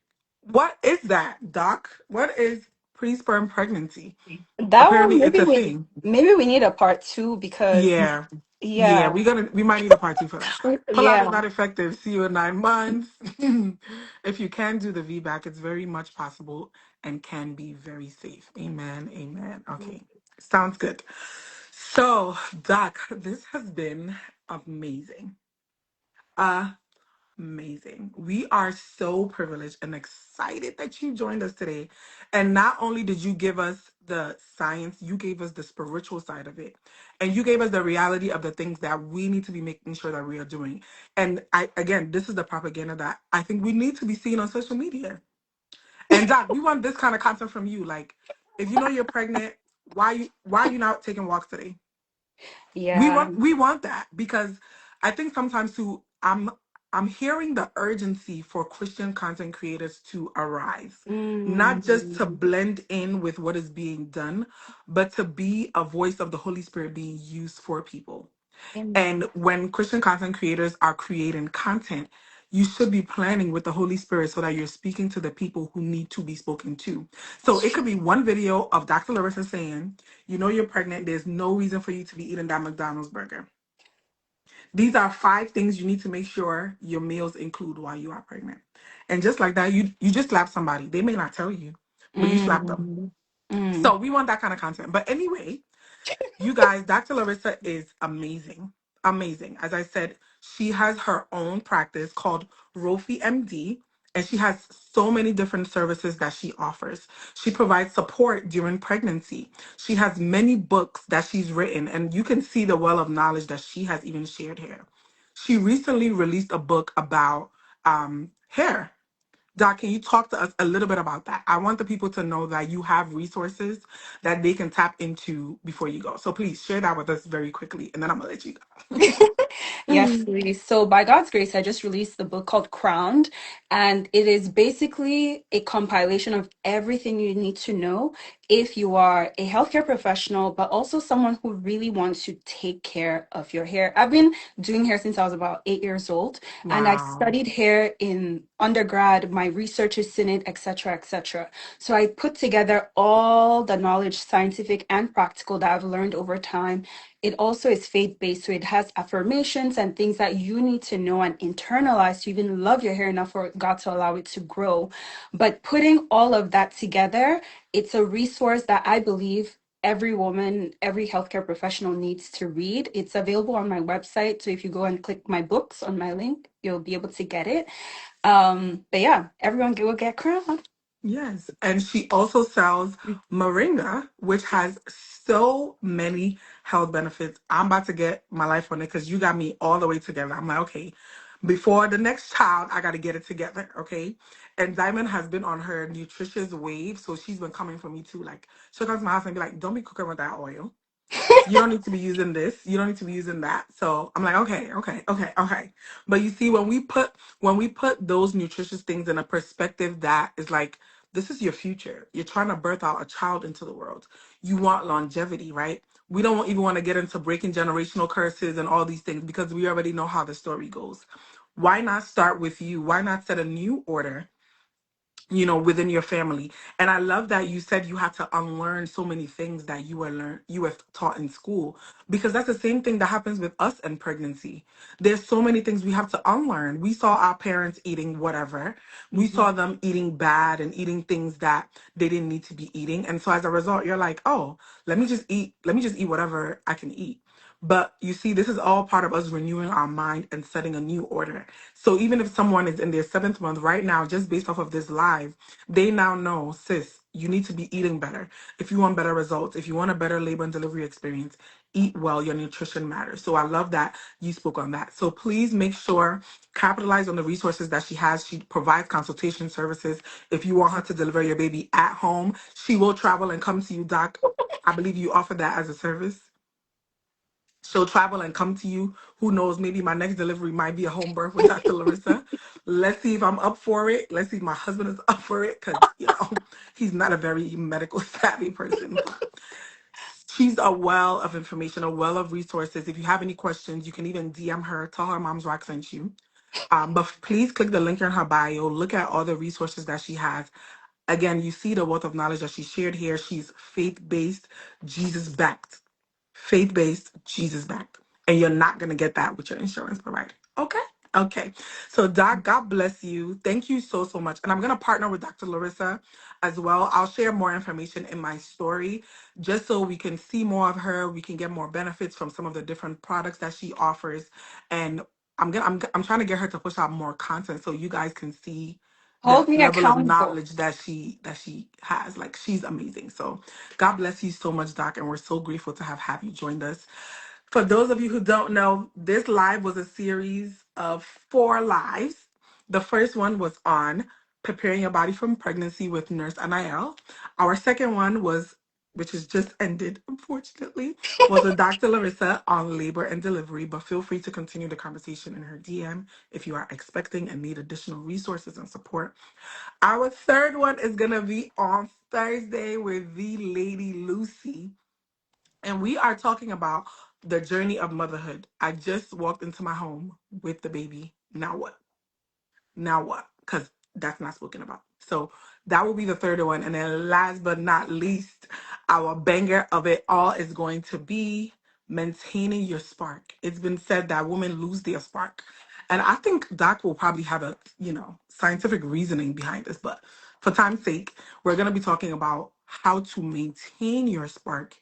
S1: What is that, Doc? What is pre-sperm pregnancy?
S2: That one,
S1: Apparently, it's a thing.
S2: maybe we need a part two because
S1: Yeah. Yeah,
S2: yeah,
S1: we might need a part two for that. Pull out is
S2: yeah,
S1: not effective. See you in 9 months. If you can do the VBAC, it's very much possible and can be very safe. Amen. Amen. Okay. Sounds good. So, Doc, this has been amazing. Amazing. We are so privileged and excited that you joined us today. And not only did you give us the science, you gave us the spiritual side of it. And you gave us the reality of the things that we need to be making sure that we are doing. And again, this is the propaganda that I think we need to be seeing on social media. And Doc, we want this kind of content from you. Like, if you know you're pregnant, why are you not taking walks today? we
S2: yeah.
S1: want we want that because I think sometimes too I'm hearing the urgency for Christian content creators to arise, not just to
S2: Mm.
S1: blend in with what is being done, but to be a voice of the Holy Spirit being used for people.
S2: Amen.
S1: And when Christian content creators are creating content, you should be planning with the Holy Spirit so that you're speaking to the people who need to be spoken to. So
S2: That's
S1: it could
S2: true.
S1: be one video of Dr. Larissa saying, you know, you're pregnant. There's no reason for you to be eating that McDonald's burger. These are 5 things you need to make sure your meals include while you are pregnant. And just like that, you just slap somebody. They may not tell you, but you slap them.
S2: Mm. Mm.
S1: So we want that kind of content. But anyway, you guys, Dr. Larissa is amazing. Amazing. As I said, she has her own practice called Rofi MD, and she has so many different services that she offers. She provides support during pregnancy. She has many books that she's written, and you can see the well of knowledge that she has even shared here. She recently released a book about hair. Doc, can you talk to us a little bit about that? I want the people to know that you have resources that they can tap into before you go. So please share that with us very quickly, and then I'm gonna let you
S2: Yes,
S1: go.
S2: please. So, by God's grace, I just released the book called Crowned, and it is basically a compilation of everything you need to know if you are a healthcare professional, but also someone who really wants to take care of your hair. I've been doing hair since I was about 8 years old, and I
S1: Wow.
S2: studied hair in undergrad. My research is in it, etc., etc. So, I put together all the knowledge, scientific and practical, that I've learned over time. It also is faith based, so it has affirmations and things that you need to know and internalize to even love your hair enough for God to allow it to grow. But putting all of that together, it's a resource that I believe every woman, every healthcare professional needs to read. It's available on my website. So if you go and click my books on my link, you'll be able to get it. But yeah, everyone will get crowned.
S1: Yes. And she also sells Moringa, which has so many health benefits. I'm about to get my life on it because you got me all the way together. I'm like, okay, before the next child, I got to get it together. Okay. And Diamond has been on her nutritious wave. So she's been coming for me too. Like, she'll come to my house and be like, don't be cooking with that oil. You don't need to be using this. You don't need to be using that. So I'm like, okay, okay, okay, okay. But you see, when we put those nutritious things in a perspective that is like, this is your future. You're trying to birth out a child into the world. You want longevity, right? We don't even want to get into breaking generational curses and all these things because we already know how the story goes. Why not start with you? Why not set a new order, within your family? And I love that you said you had to unlearn so many things that you were taught in school, because that's the same thing that happens with us in pregnancy. There's so many things we have to unlearn. We saw our parents eating whatever. We
S2: Mhm.
S1: saw them eating bad and eating things that they didn't need to be eating. And so as a result, you're like, oh, let me just eat whatever I can eat. But you see, this is all part of us renewing our mind and setting a new order. So even if someone is in their seventh month right now, just based off of this live, they now know, sis, you need to be eating better. If you want better results, if you want a better labor and delivery experience, eat well. Your nutrition matters. So I love that you spoke on that. So please make sure, capitalize on the resources that she has. She provides consultation services. If you want her to deliver your baby at home, she will travel and come to you, doc. I believe you offer that as a service. She'll travel and come to you. Who knows? Maybe my next delivery might be a home birth with Dr. Larissa. Let's see if I'm up for it. Let's see if my husband is up for it, because, he's not a very medical savvy person. But she's a well of information, a well of resources. If you have any questions, you can even DM her, tell her MomsRaq sent you. But please click the link in her bio. Look at all the resources that she has. Again, you see the wealth of knowledge that she shared here. She's faith based, Jesus backed. Faith based, Jesus backed. And you're not going to get that with your insurance provider. Okay? Okay. So, Doc, God bless you. Thank you so, so much. And I'm going to partner with Dr. Larissa as well. I'll share more information in my story just so we can see more of her. We can get more benefits from some of the different products that she offers. And I'm trying to get her to push out more content so you guys can see the
S2: Hold me
S1: level of
S2: accountable.
S1: knowledge that she has. Like, she's amazing. So God bless you so much, Doc, and we're so grateful to have you joined us. For those of you who don't know, this live was a series of 4 lives. The first one was on preparing your body from pregnancy with Nurse Anael. Our second one was, which has just ended, unfortunately, was with Dr. Larissa on labor and delivery. But feel free to continue the conversation in her DM if you are expecting and need additional resources and support. Our third one is going to be on Thursday with the Lady Lucy. And we are talking about the journey of motherhood. I just walked into my home with the baby. Now what? Now what? Because that's not spoken about. So that will be the third one. And then last but not least, our banger of it all is going to be maintaining your spark. It's been said that women lose their spark. And I think Doc will probably have a, scientific reasoning behind this. But for time's sake, we're going to be talking about how to maintain your spark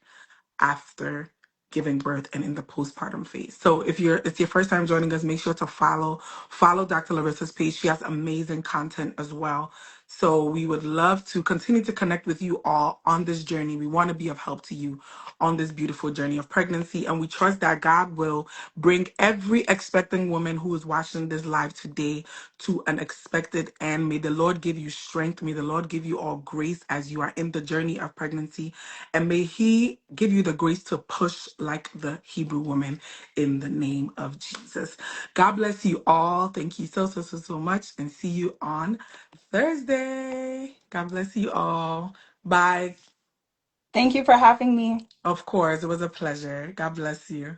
S1: after giving birth and in the postpartum phase. So if it's your first time joining us, make sure to follow Dr. Larissa's page. She has amazing content as well. So we would love to continue to connect with you all on this journey. We want to be of help to you on this beautiful journey of pregnancy. And we trust that God will bring every expecting woman who is watching this live today to an expected end. May the Lord give you strength. May the Lord give you all grace as you are in the journey of pregnancy. And may He give you the grace to push like the Hebrew woman in the name of Jesus. God bless you all. Thank you so much. And see you on Thursday. God bless you all. Bye.
S2: Thank you for having me.
S1: Of course, it was a pleasure. God bless you.